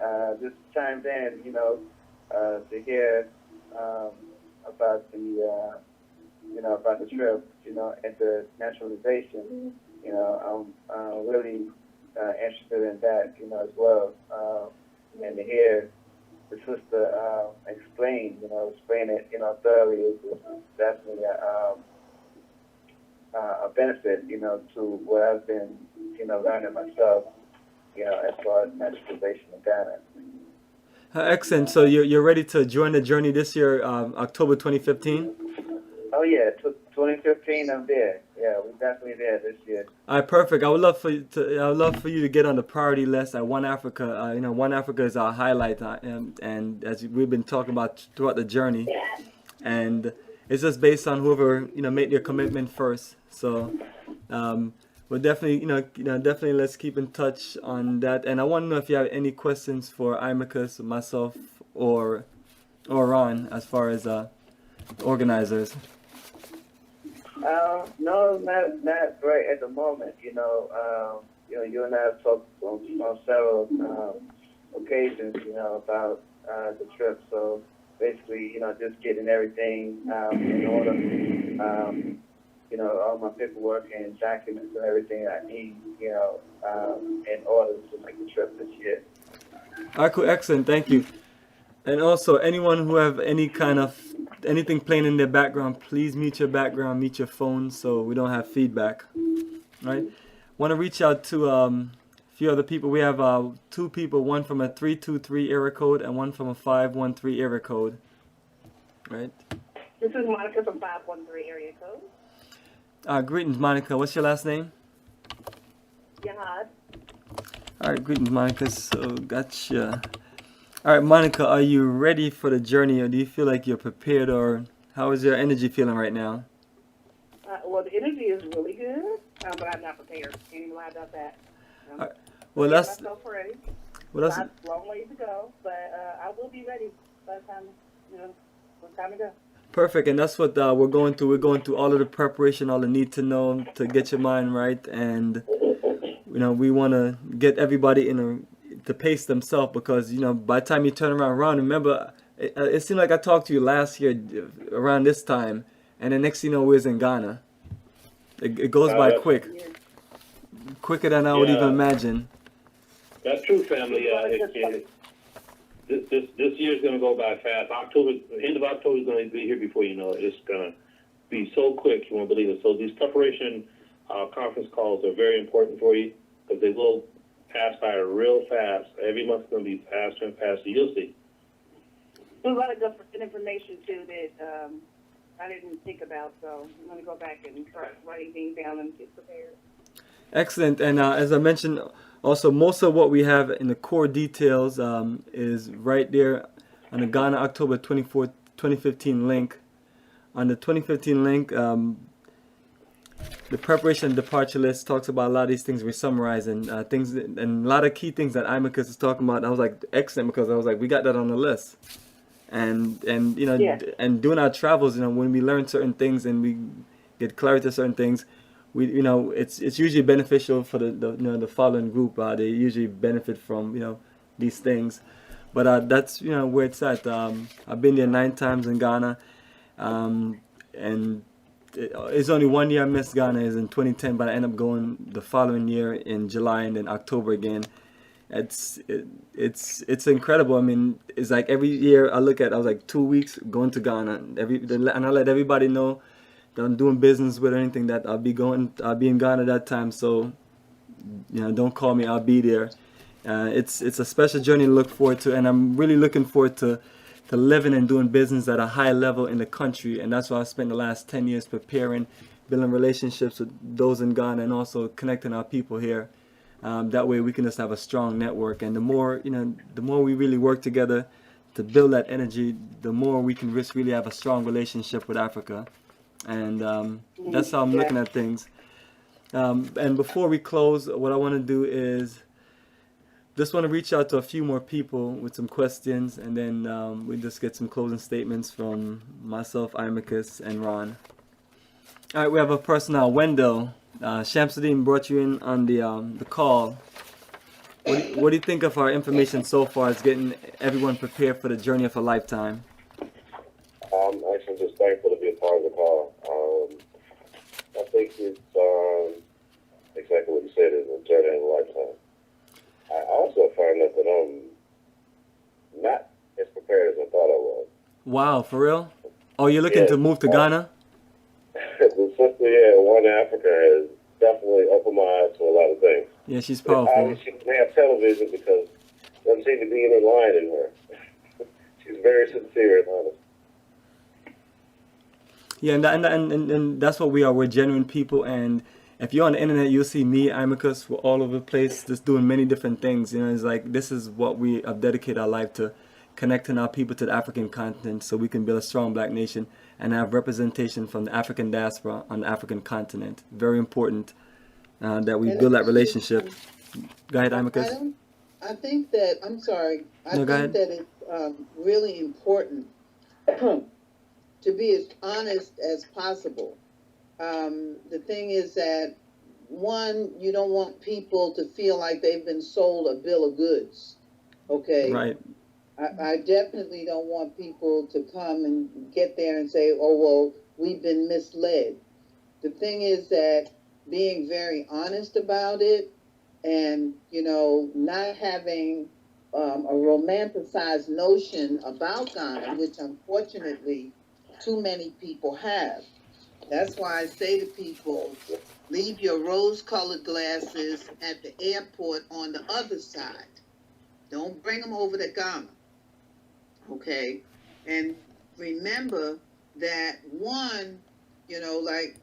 just chimed in, to hear about the, about the trip, and the naturalization. I'm really interested in that, as well, and to hear the sister explain it, thoroughly is definitely a benefit, to what I've been, learning myself, as far as naturalization in Ghana.
Excellent. So you're ready to join the journey this year, October 2015?
Oh yeah, 2015. I'm there. Yeah, we're definitely there this year.
All right, perfect. I would love for you to get on the priority list at One Africa. One Africa is our highlight, and as we've been talking about throughout the journey, and it's just based on whoever make their commitment first. So Well, definitely, definitely let's keep in touch on that. And I want to know if you have any questions for IMAHKUS, myself, or Ron, as far as organizers.
No, not right at the moment. You and I have talked on several occasions, about the trip. So basically, just getting everything in order. All my paperwork and documents and everything I need, in order to make the trip this year.
All right, cool, excellent, thank you. And also, anyone who have any kind of anything playing in their background, please mute your background, mute your phone, so we don't have feedback. Right? Want to reach out to a few other people. We have 2 people, one from a 323 area code and one from a 513 area code. Right?
This is Monica from 513 area code.
Greetings, Monica. What's your last name?
Yahad.
All right, greetings, Monica. So, gotcha. All right, Monica, are you ready for the journey, or do you feel like you're prepared, or how is your energy feeling right now?
Well, the energy is really good, but I'm not prepared. Can't even lie about that.
Right. Well, that's
myself ready.
well, that's
Not a long way to go, but I will be ready by the time, it's time to go.
perfect, and that's what we're going through. We're going through all of the preparation, all the need to know to get your mind right, and we want to get everybody to pace themselves, because by the time you turn around, remember, it seemed like I talked to you last year around this time, and the next thing you know, we was in Ghana. It goes by quicker than I would even imagine.
That's true, family. This year's going to go by fast. End of October is going to be here before you know it. It's going to be so quick, you won't believe it. So these preparation conference calls are very important for you, because they will pass by real fast. Every month's going to be faster and faster. You'll see.
There's a lot of good information, too, that I didn't think about, so I'm going to go back and start writing things down and get prepared.
Excellent. And as I mentioned, also, most of what we have in the core details is right there on the Ghana October 24th, 2015 link. On the 2015 link, the preparation and departure list talks about a lot of these things we're summarizing, things, and a lot of key things that IMAHKUS is talking about. I was like, excellent, because I was like, we got that on the list. And and doing our travels, when we learn certain things and we get clarity to certain things, it's usually beneficial for the following group. They usually benefit from these things, but that's where it's at. I've been there 9 times in Ghana, and it's only 1 year I missed Ghana, is in 2010, but I ended up going the following year in July and then October again. It's incredible. I mean, it's like every year I was like 2 weeks going to Ghana, and I let everybody know that I'm doing business with anything, that I'll be in Ghana that time. So don't call me, I'll be there. It's a special journey to look forward to, and I'm really looking forward to living and doing business at a high level in the country. And that's why I spent the last 10 years preparing, building relationships with those in Ghana, and also connecting our people here. That way we can just have a strong network, and the more we really work together to build that energy, the more we can really have a strong relationship with Africa. And that's how I'm looking at things. And before we close, what I want to do is just want to reach out to a few more people with some questions, and then we just get some closing statements from myself, IMAHKUS, and Ron. All right, we have a person now, Wendell. Shamsuddin brought you in on the call. What do you think of our information so far as getting everyone prepared for the journey of a lifetime?
I'm actually just thankful to be a part of the call. I think it's exactly what you said, is a journey of a lifetime. I also found out that I'm not as prepared as I thought I was.
Wow, for real? Oh, you're looking to move to Ghana?
The sister here, one in Africa, has definitely opened my eyes to a lot of things.
Yeah, she's powerful.
She doesn't have television because there doesn't seem to be any line in her. She's very sincere and honest.
Yeah, and that's what we are. We're genuine people, and if you're on the internet, you'll see me, IMAHKUS, we're all over the place, just doing many different things. It's like, this is what we have dedicated our life to, connecting our people to the African continent, so we can build a strong black nation and have representation from the African diaspora on the African continent. Very important that we
And
build
I
that
think
relationship. Go ahead,
I
Amicus.
don't, I think that, I'm sorry, I
No, go
think
ahead.
that it's really important to be as honest as possible. The thing is that, one, you don't want people to feel like they've been sold a bill of goods, okay?
Right.
I definitely don't want people to come and get there and say, oh, well, we've been misled. The thing is that being very honest about it and, you know, not having a romanticized notion about Ghana, which unfortunately too many people have. That's why I say to people, leave your rose-colored glasses at the airport on the other side. Don't bring them over to Ghana. Okay, and remember that one, you know, like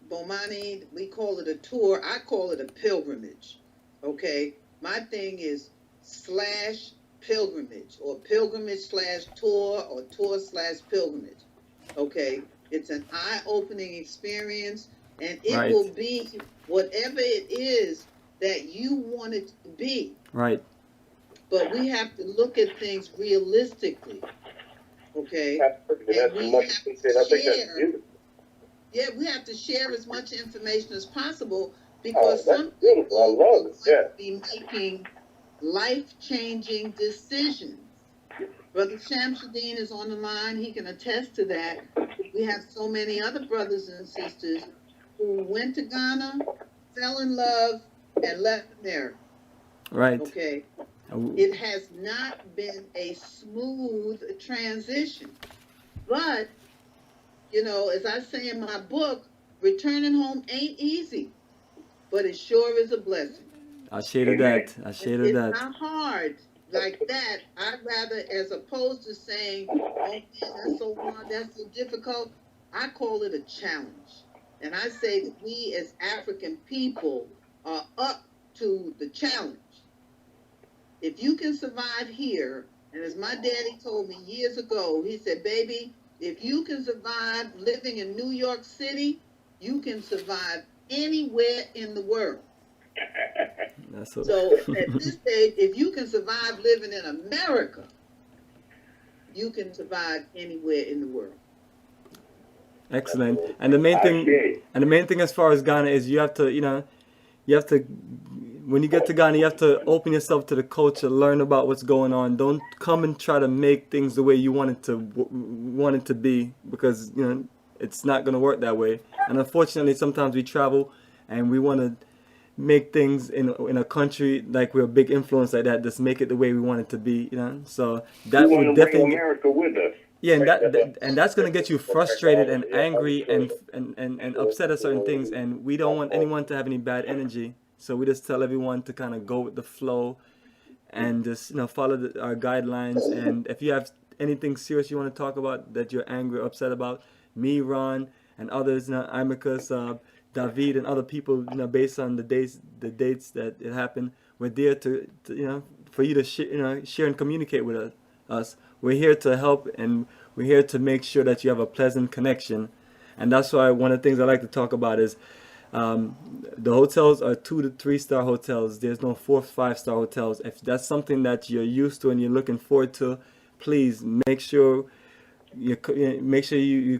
Bomani, we call it a tour. I call it a pilgrimage. Okay, my thing is slash pilgrimage or pilgrimage slash tour or tour slash pilgrimage. Okay, it's an eye-opening experience, and it
Right.
will be whatever it is that you want it to be.
Right.
But we have to look at things realistically, okay? And we have to share. Yeah, we have to share as much information as possible because some people are going to be making life-changing decisions. Brother Shamsuddin is on the line. He can attest to that. We have so many other brothers and sisters who went to Ghana, fell in love, and left America.
Right.
Okay. It has not been a smooth transition. But, you know, as I say in my book, returning home ain't easy, but it sure is a blessing.
I shaded that. I shaded that.
It's not hard like that. I'd rather, as opposed to saying, oh man, that's so hard, that's so difficult, I call it a challenge. And I say that we as African people are up to the challenge. If you can survive here, and as my daddy told me years ago, he said, baby, if you can survive living in New York City, you can survive anywhere in the world. So at this stage, if you can survive living in America, you can survive anywhere in the world.
Excellent. And the main thing as far as Ghana is you have to, when you get to Ghana, you have to open yourself to the culture, learn about what's going on. Don't come and try to make things the way you want it to be, because it's not going to work that way. And unfortunately, sometimes we travel and we want to make things in a country like we're a big influence like that. Just make it the way we want it to be, So that would definitely
bring America with us.
Yeah, and that's going to get you frustrated and angry and upset at certain things. And we don't want anyone to have any bad energy. So we just tell everyone to kind of go with the flow and just follow our guidelines. And if you have anything serious you want to talk about that you're angry or upset about, me, Ron, and others, Amicus, David, and other people, based on the dates that it happened, we're there to for you to share and communicate with us. We're here to help, and we're here to make sure that you have a pleasant connection. And that's why one of the things I like to talk about is the hotels are 2 to 3 star hotels. There's no 4 or 5 star hotels. If that's something that you're used to and you're looking forward to, please make sure you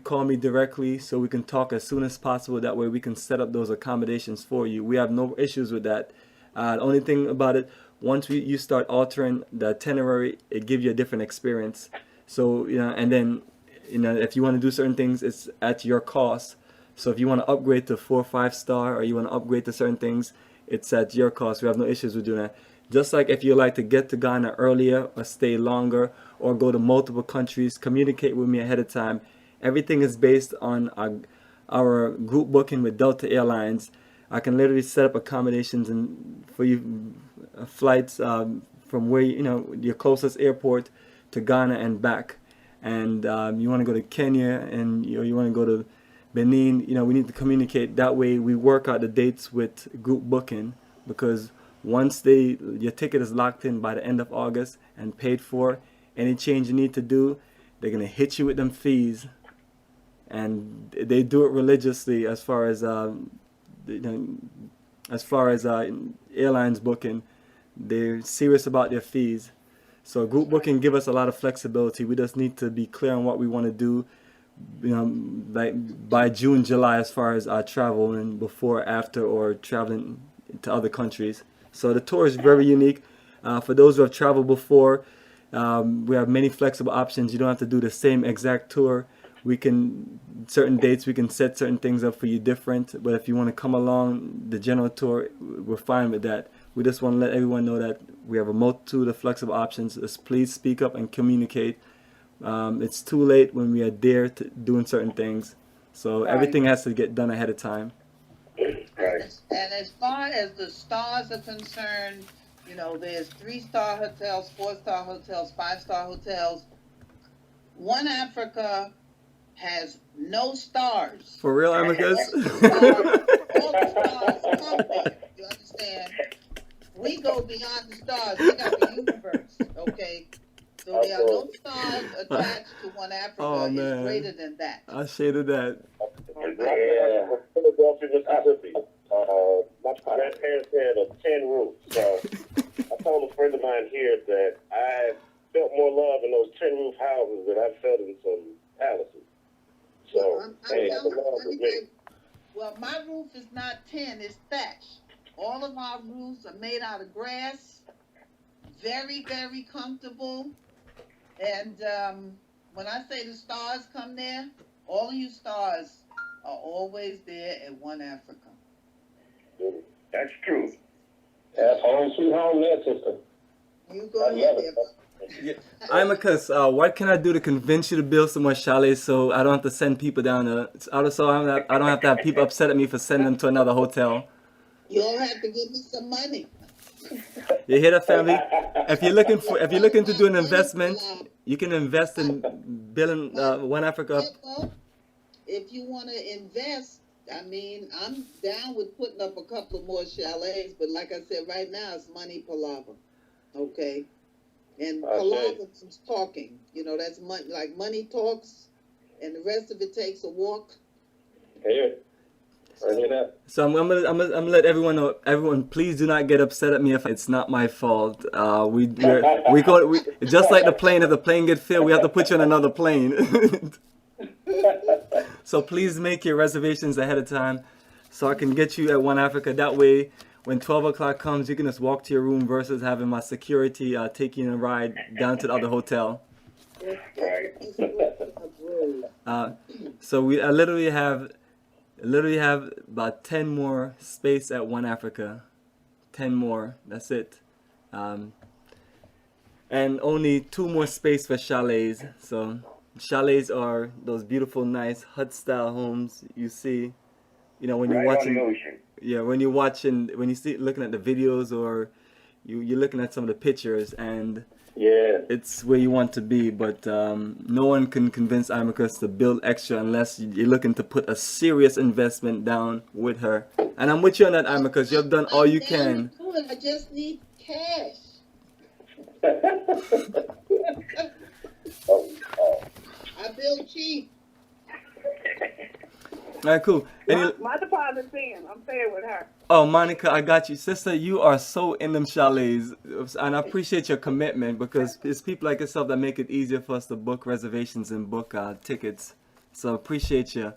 call me directly so we can talk as soon as possible. That way we can set up those accommodations for you. We have no issues with that. The only thing about it, once you start altering the itinerary, it gives you a different experience. So and then if you want to do certain things, it's at your cost. So if you want to upgrade to 4 or 5 star, or you want to upgrade to certain things, it's at your cost. We have no issues with doing that. Just like if you like to get to Ghana earlier or stay longer or go to multiple countries, communicate with me ahead of time. Everything is based on our group booking with Delta Airlines. I can literally set up accommodations and for you flights from where your closest airport to Ghana and back. And you want to go to Kenya and you want to go to Benin, we need to communicate. That way we work out the dates with group booking, because once your ticket is locked in by the end of August and paid for, any change you need to do, they're going to hit you with them fees. And they do it religiously as far as as far as airlines booking. They're serious about their fees. So group booking give us a lot of flexibility. We just need to be clear on what we want to do, like by June, July, as far as our travel and before, after, or traveling to other countries. So the tour is very unique. For those who have traveled before, we have many flexible options. You don't have to do the same exact tour. We can, certain dates, we can set certain things up for you different. But if you want to come along the general tour, we're fine with that. We just want to let everyone know that we have a multitude of flexible options. Just please speak up and communicate. It's too late when we are there to doing certain things. So everything has to get done ahead of time.
Right.
And as far as the stars are concerned, you know, there's 3-star hotels, 4-star hotels, 5-star hotels. One Africa has no stars.
For real, Amicus?
All the stars come there. You understand? We go beyond the stars. We got the universe, okay? So there are no stars attached to One Africa.
Oh,
It's
man.
greater than that.
I shaded that.
Yeah. Philadelphia, Mississippi. My grandparents had a tin roof, so I told a friend of mine here that I felt more love in those tin roof houses than I felt in some palaces. So,
I'm
hey,
telling
the love
you,
with me.
well, my roof is not tin, it's thatch. All of our roofs are made out of grass, very, very comfortable. And when I say the stars come there, all of you stars are always there at One Africa.
That's true.
That's home sweet home there, sister.
You go ahead there.
Imacus, what can I do to convince you to build some more chalets so I don't have to send people down to, so I don't have to have people upset at me for sending them to another hotel?
You'll have to give me some money.
You hear that, family? If you're looking to do an investment, you can invest in building One Africa up.
Well, if you want to invest, I mean, I'm down with putting up a couple of more chalets, but like I said, right now it's money palaver, okay? And palaver is talking, you know, that's money, like money talks, and the rest of it takes a walk.
Here. I hear that.
So I'm gonna let everyone know. Everyone, please do not get upset at me if it's not my fault. We just like the plane. If the plane gets filled, we have to put you on another plane. So please make your reservations ahead of time, so I can get you at One Africa. That way, when 12 o'clock comes, you can just walk to your room versus having my security take you on a ride down to the other hotel. So I literally have about 10 more space at One Africa. 10 more, that's it. And only 2 more space for chalets. So chalets are those beautiful, nice hut style homes you see, you know, when you're watching.
On the ocean.
Yeah, when you see looking at the videos, or you're looking at some of the pictures, and
yeah,
it's where you want to be. But no one can convince Imacus to build extra unless you're looking to put a serious investment down with her. And I'm with you on that, Imacus. You've done all you can.
I just need cash. I build cheap.
All right, cool.
My deposit's in. I'm staying with her.
Oh, Monica, I got you. Sister, you are so in them chalets. And I appreciate your commitment, because it's people like yourself that make it easier for us to book reservations and book tickets. So appreciate you.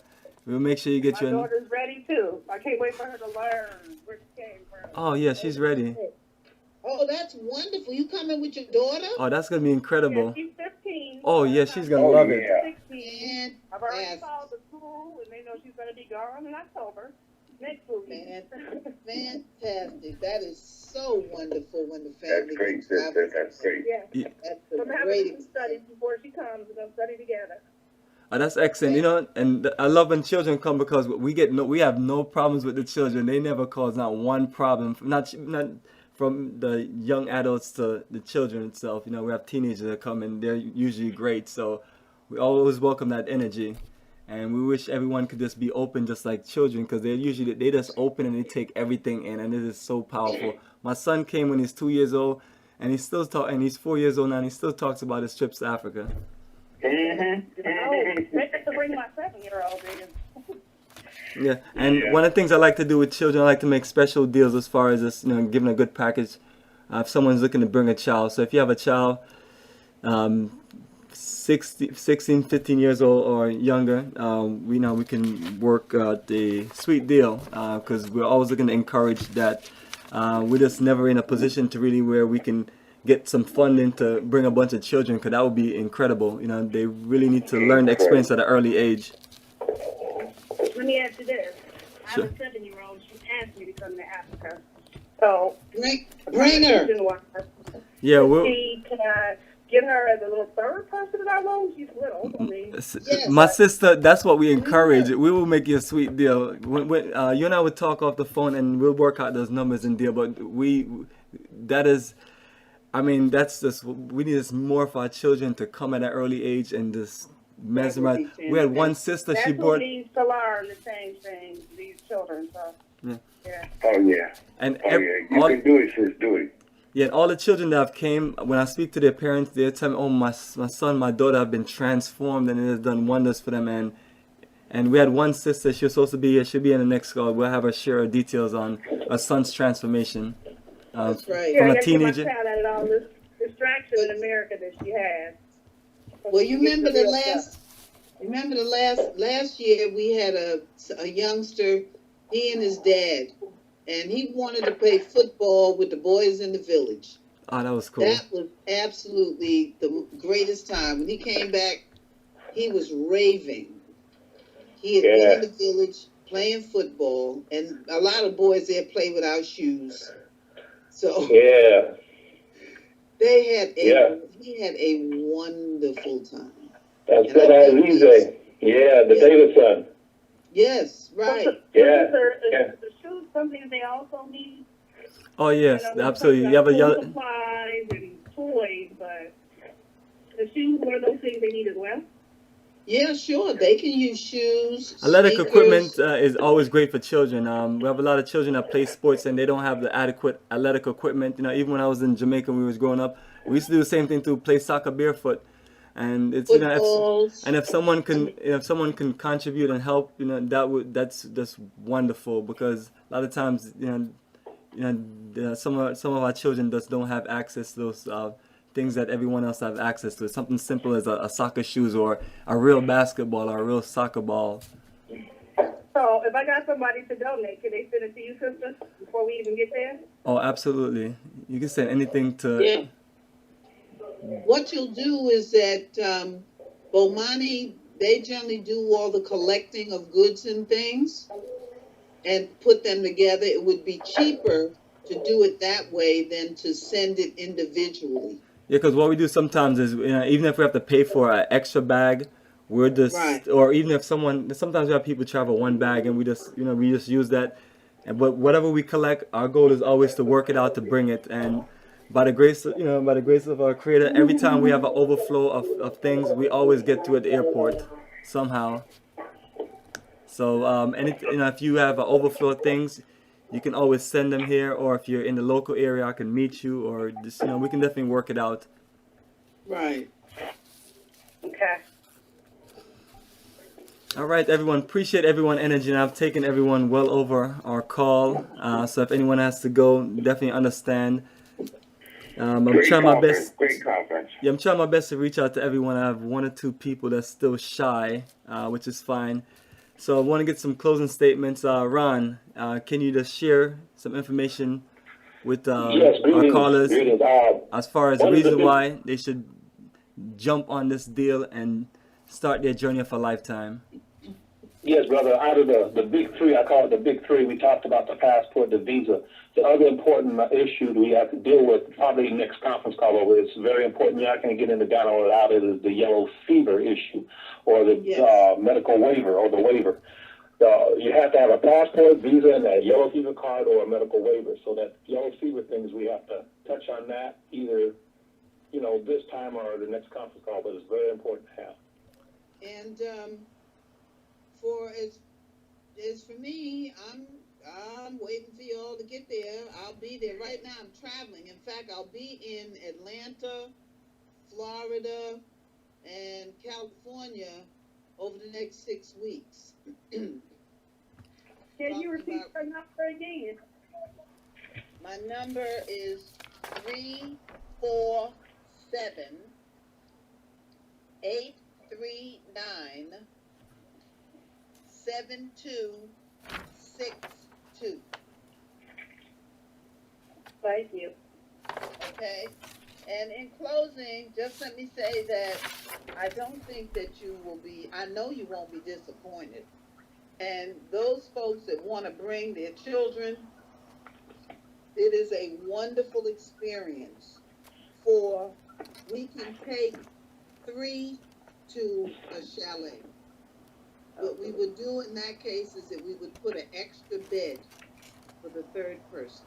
We'll make sure you get
My daughter's ready too. I can't wait for her to learn where she came from.
Oh, yeah, she's ready.
Oh, that's wonderful. You coming with your daughter?
Oh, that's going to be incredible.
Yeah, she's 15.
Oh, yeah, she's going to love it.
16. I've already called the school, and they know she's going to be gone in October. Next week.
Fantastic. That is so wonderful when the family.
That's great, sister. That's great.
Yeah.
That's
So
a
I'm having
great
some studies before she comes. We're going to study together.
Oh, that's excellent. You know, and I love when children come, because we have no problems with the children. They never cause not one problem. Not from the young adults to the children itself. You know, we have teenagers that come, and they're usually great. So we always welcome that energy, and we wish everyone could just be open, just like children, because they just open and they take everything in, and it is so powerful. My son came when he's 2 years old, and he's 4 years old now, and he still talks about his trips to Africa.
Oh, they have to bring my 7-year-old in.
Yeah, and one of the things I like to do with children, I like to make special deals as far as this, giving a good package. If someone's looking to bring a child, so if you have a child, 16, 15 years old or younger, we know we can work the sweet deal because we're always looking to encourage that. We're just never in a position to really where we can get some funding to bring a bunch of children, because that would be incredible. They really need to learn the experience at an early age.
Let me ask you this. I have
Sure.
a 7-year-old. She asked me to come to Africa. So,
Bring her.
Yeah,
can I get her as a little third person in our room? She's little. I mean,
Yes.
my sister, that's what we encourage. We will make you a sweet deal. When you and I would talk off the phone and we'll work out those numbers and deal. But that's just, we need this more for our children to come at an early age and just mesmerize. We had one sister,
that's
she
who
brought.
needs to learn the same thing, these children. So, yeah.
Oh, yeah.
And
Oh, yeah. You can do it, sis. Do it.
Yeah, and all the children that have came, when I speak to their parents, they tell me, "Oh, my son, my daughter have been transformed, and it has done wonders for them." And we had one sister; she was supposed to be here. She'll be in the next call. We'll have her share her details on her son's transformation
That's right.
from
I
a
gotta get my
teenager.
child out of all this distraction in America that she has.
Well, you remember last year we had a youngster, he and his dad, and he wanted to play football with the boys in the village.
Oh, that was cool.
That was absolutely the greatest time. When he came back, he was raving. He had been in the village playing football, and a lot of boys there play without shoes. So he had a wonderful time.
That's
good as easy.
Yeah, the David son.
Yes, right.
The shoes, something they also need.
Oh yes, absolutely. You have
School supplies and toys, but the shoes, one of those things they need as well.
Yeah, sure. They can use shoes.
athletic
sneakers.
equipment is always great for children. We have a lot of children that play sports and they don't have the adequate athletic equipment. Even when I was in Jamaica when we was growing up, we used to do the same thing to play soccer barefoot. And it's if someone can contribute and help, that's wonderful, because a lot of times some of our children just don't have access to those things that everyone else have access to. Something simple as a soccer shoes or a real basketball or a real soccer ball.
So if I got somebody to donate, can they send it to you, sister, before we even get there?
Oh, absolutely. You can send anything to.
Yeah. What you'll do is that Bomani, they generally do all the collecting of goods and things and put them together. It would be cheaper to do it that way than to send it individually.
Yeah, because what we do sometimes is, even if we have to pay for an extra bag, we're just, or even if sometimes we have people travel one bag and we just use that. But whatever we collect, our goal is always to work it out to bring it. And by the grace of our Creator, every time we have an overflow of things, we always get to at the airport somehow. So if you have an overflow of things, you can always send them here, or if you're in the local area, I can meet you, or just, we can definitely work it out.
Right.
Okay.
All right, everyone. Appreciate everyone's energy, and I've taken everyone well over our call. So if anyone has to go, definitely understand. I'm trying my best.
Great conference.
Yeah, I'm trying my best to reach out to everyone. I have 1 or 2 people that's still shy, which is fine. So I want to get some closing statements. Ron, can you just share some information with our callers as far as the reason why they should jump on this deal and start their journey of a lifetime?
Yes, brother. Out of the big three, I call it the big three. We talked about the passport, the visa. The other important issue that we have to deal with, probably next conference call over, it's very important. You're not going to get into Ghana without it, is the yellow fever issue, or the medical waiver, or the waiver. You have to have a passport, visa, and a yellow fever card, or a medical waiver. So that yellow fever things, we have to touch on that either, this time or the next conference call. But it's very important to have.
And for me, I'm waiting for y'all to get there. I'll be there. Right now I'm traveling. In fact, I'll be in Atlanta, Florida, and California over the next 6 weeks.
Can you
talking
repeat
about,
your number again?
my number is 347-839-7262.
Thank you.
Okay? And in closing, just let me say that I don't think that you will be, I know you won't be disappointed. And those folks that want to bring their children, it is a wonderful experience. For we can take 3 to a chalet. What we would do in that case is that we would put an extra bed for the third person.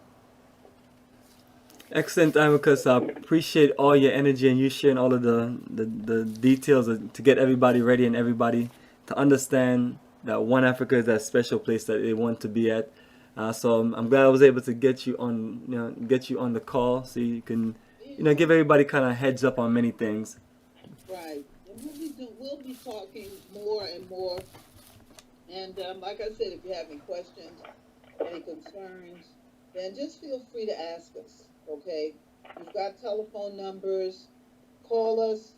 Excellent, Amicus. I appreciate all your energy and you sharing all of the details to get everybody ready and everybody to understand that One Africa is that special place that they want to be at. So I'm glad I was able to get you on, get you on the call so you can, give everybody kind of heads up on many things.
Right. And we'll be talking more and more. And like I said, if you have any questions, any concerns, then just feel free to ask us. Okay? We've got telephone numbers. Call us.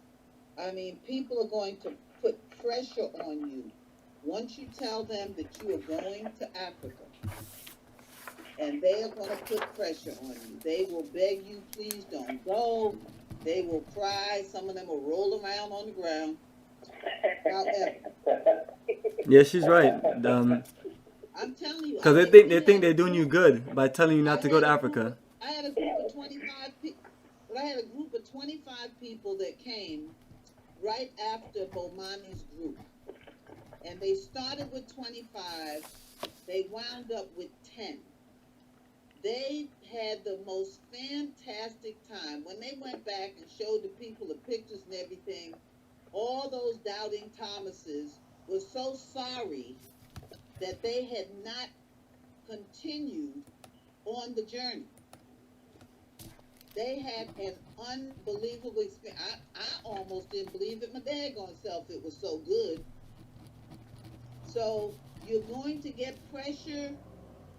I mean, people are going to put pressure on you once you tell them that you are going to Africa. And they are going to put pressure on you. They will beg you, please don't go. They will cry. Some of them will roll around on the ground. However,
Yeah, she's right.
I'm telling you,
Because they think they're doing you good by telling you not to go to Africa.
I had a group of 25 people. I had a group of 25 people that came right after Bomani's group, and they started with 25. They wound up with 10. They had the most fantastic time. When they went back and showed the people the pictures and everything, all those doubting Thomases were so sorry that they had not continued on the journey. They had an unbelievable experience. I almost didn't believe it my daggone self. It was so good. So you're going to get pressure.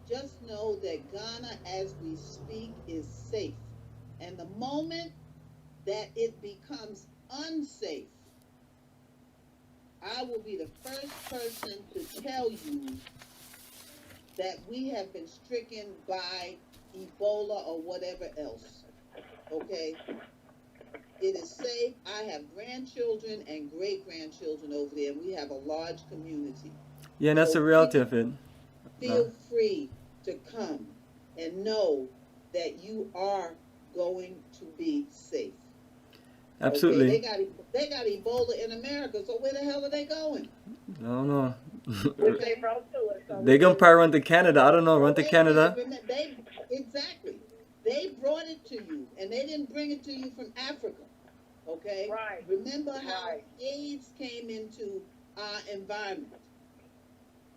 Just know that Ghana, as we speak, is safe. And the moment that it becomes unsafe, I will be the first person to tell you that we have been stricken by Ebola or whatever else. Okay? It is safe. I have grandchildren and great-grandchildren over there, and we have a large community.
Yeah, and that's the reality of it.
Feel free to come and know that you are going to be safe.
Absolutely.
Okay? They got Ebola in America, so where the hell are they going?
I don't know.
They brought to us.
They gonna probably run to Canada. I don't know. Run to Canada.
Exactly. They brought it to you, and they didn't bring it to you from Africa. Okay?
Right.
Remember how AIDS came into our environment.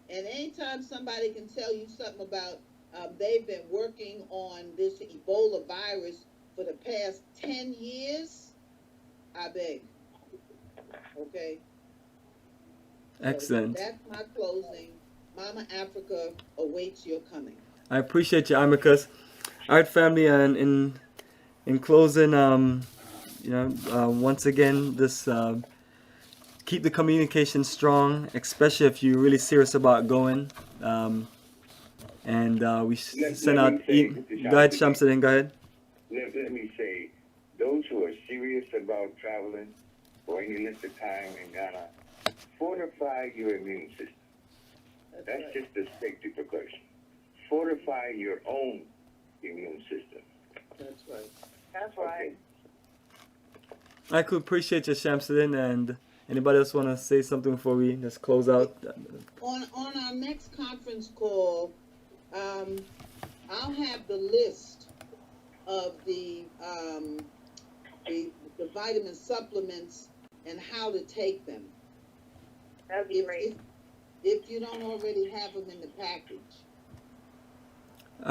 And anytime somebody can tell you something about they've been working on this Ebola virus for the past 10 years, I beg. Okay?
Excellent.
So that's my closing. Mama Africa awaits your coming.
I appreciate you, Amicus. All right, family, and in closing, once again, just keep the communication strong, especially if you're really serious about going. And we send out. Go ahead, Shamsuddin. Go ahead.
Let me say, those who are serious about traveling for any length of time in Ghana, fortify your immune system. That's
right.
just a safety precaution. Fortify your own immune system.
That's right.
That's right.
I could appreciate you, Shamsuddin, and anybody else want to say something before we just close out?
On our next conference call, I'll have the list of the vitamin supplements and how to take them.
That'd be great.
If you don't already have them in the package.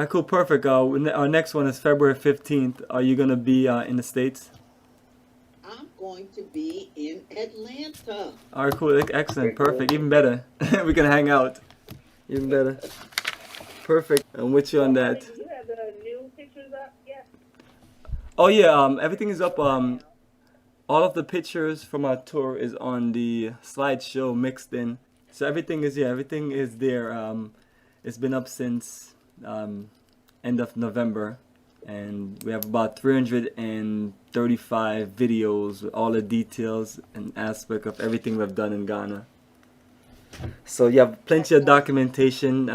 Cool, perfect. Our next one is February 15th. Are you going to be in the States?
I'm going to be in Atlanta.
All right, cool. Excellent. Perfect. Even better. We can hang out. Even better. Perfect. I'm with you on that.
Do you have the new pictures up yet?
Oh yeah, everything is up. All of the pictures from our tour is on the slideshow mixed in. So everything is there. It's been up since end of November, and we have about 335 videos with all the details and aspect of everything we've done in Ghana. So you have plenty of documentation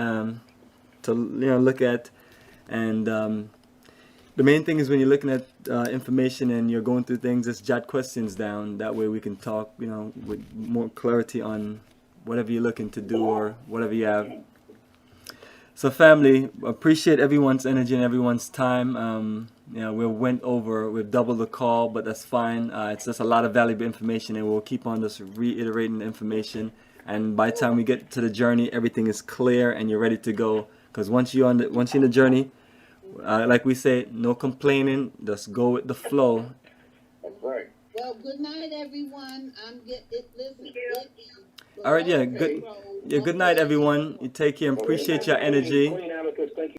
to look at, and the main thing is when you're looking at information and you're going through things, just jot questions down. That way we can talk, with more clarity on whatever you're looking to do or whatever you have. So family, appreciate everyone's energy and everyone's time. We've doubled the call, but that's fine. It's just a lot of valuable information, and we'll keep on just reiterating the information. And by the time we get to the journey, everything is clear and you're ready to go. Because once you're in the journey, like we say, no complaining, just go with the flow.
That's right.
Well, good night, everyone. Listen.
All right, good night, everyone. You take care and appreciate your energy.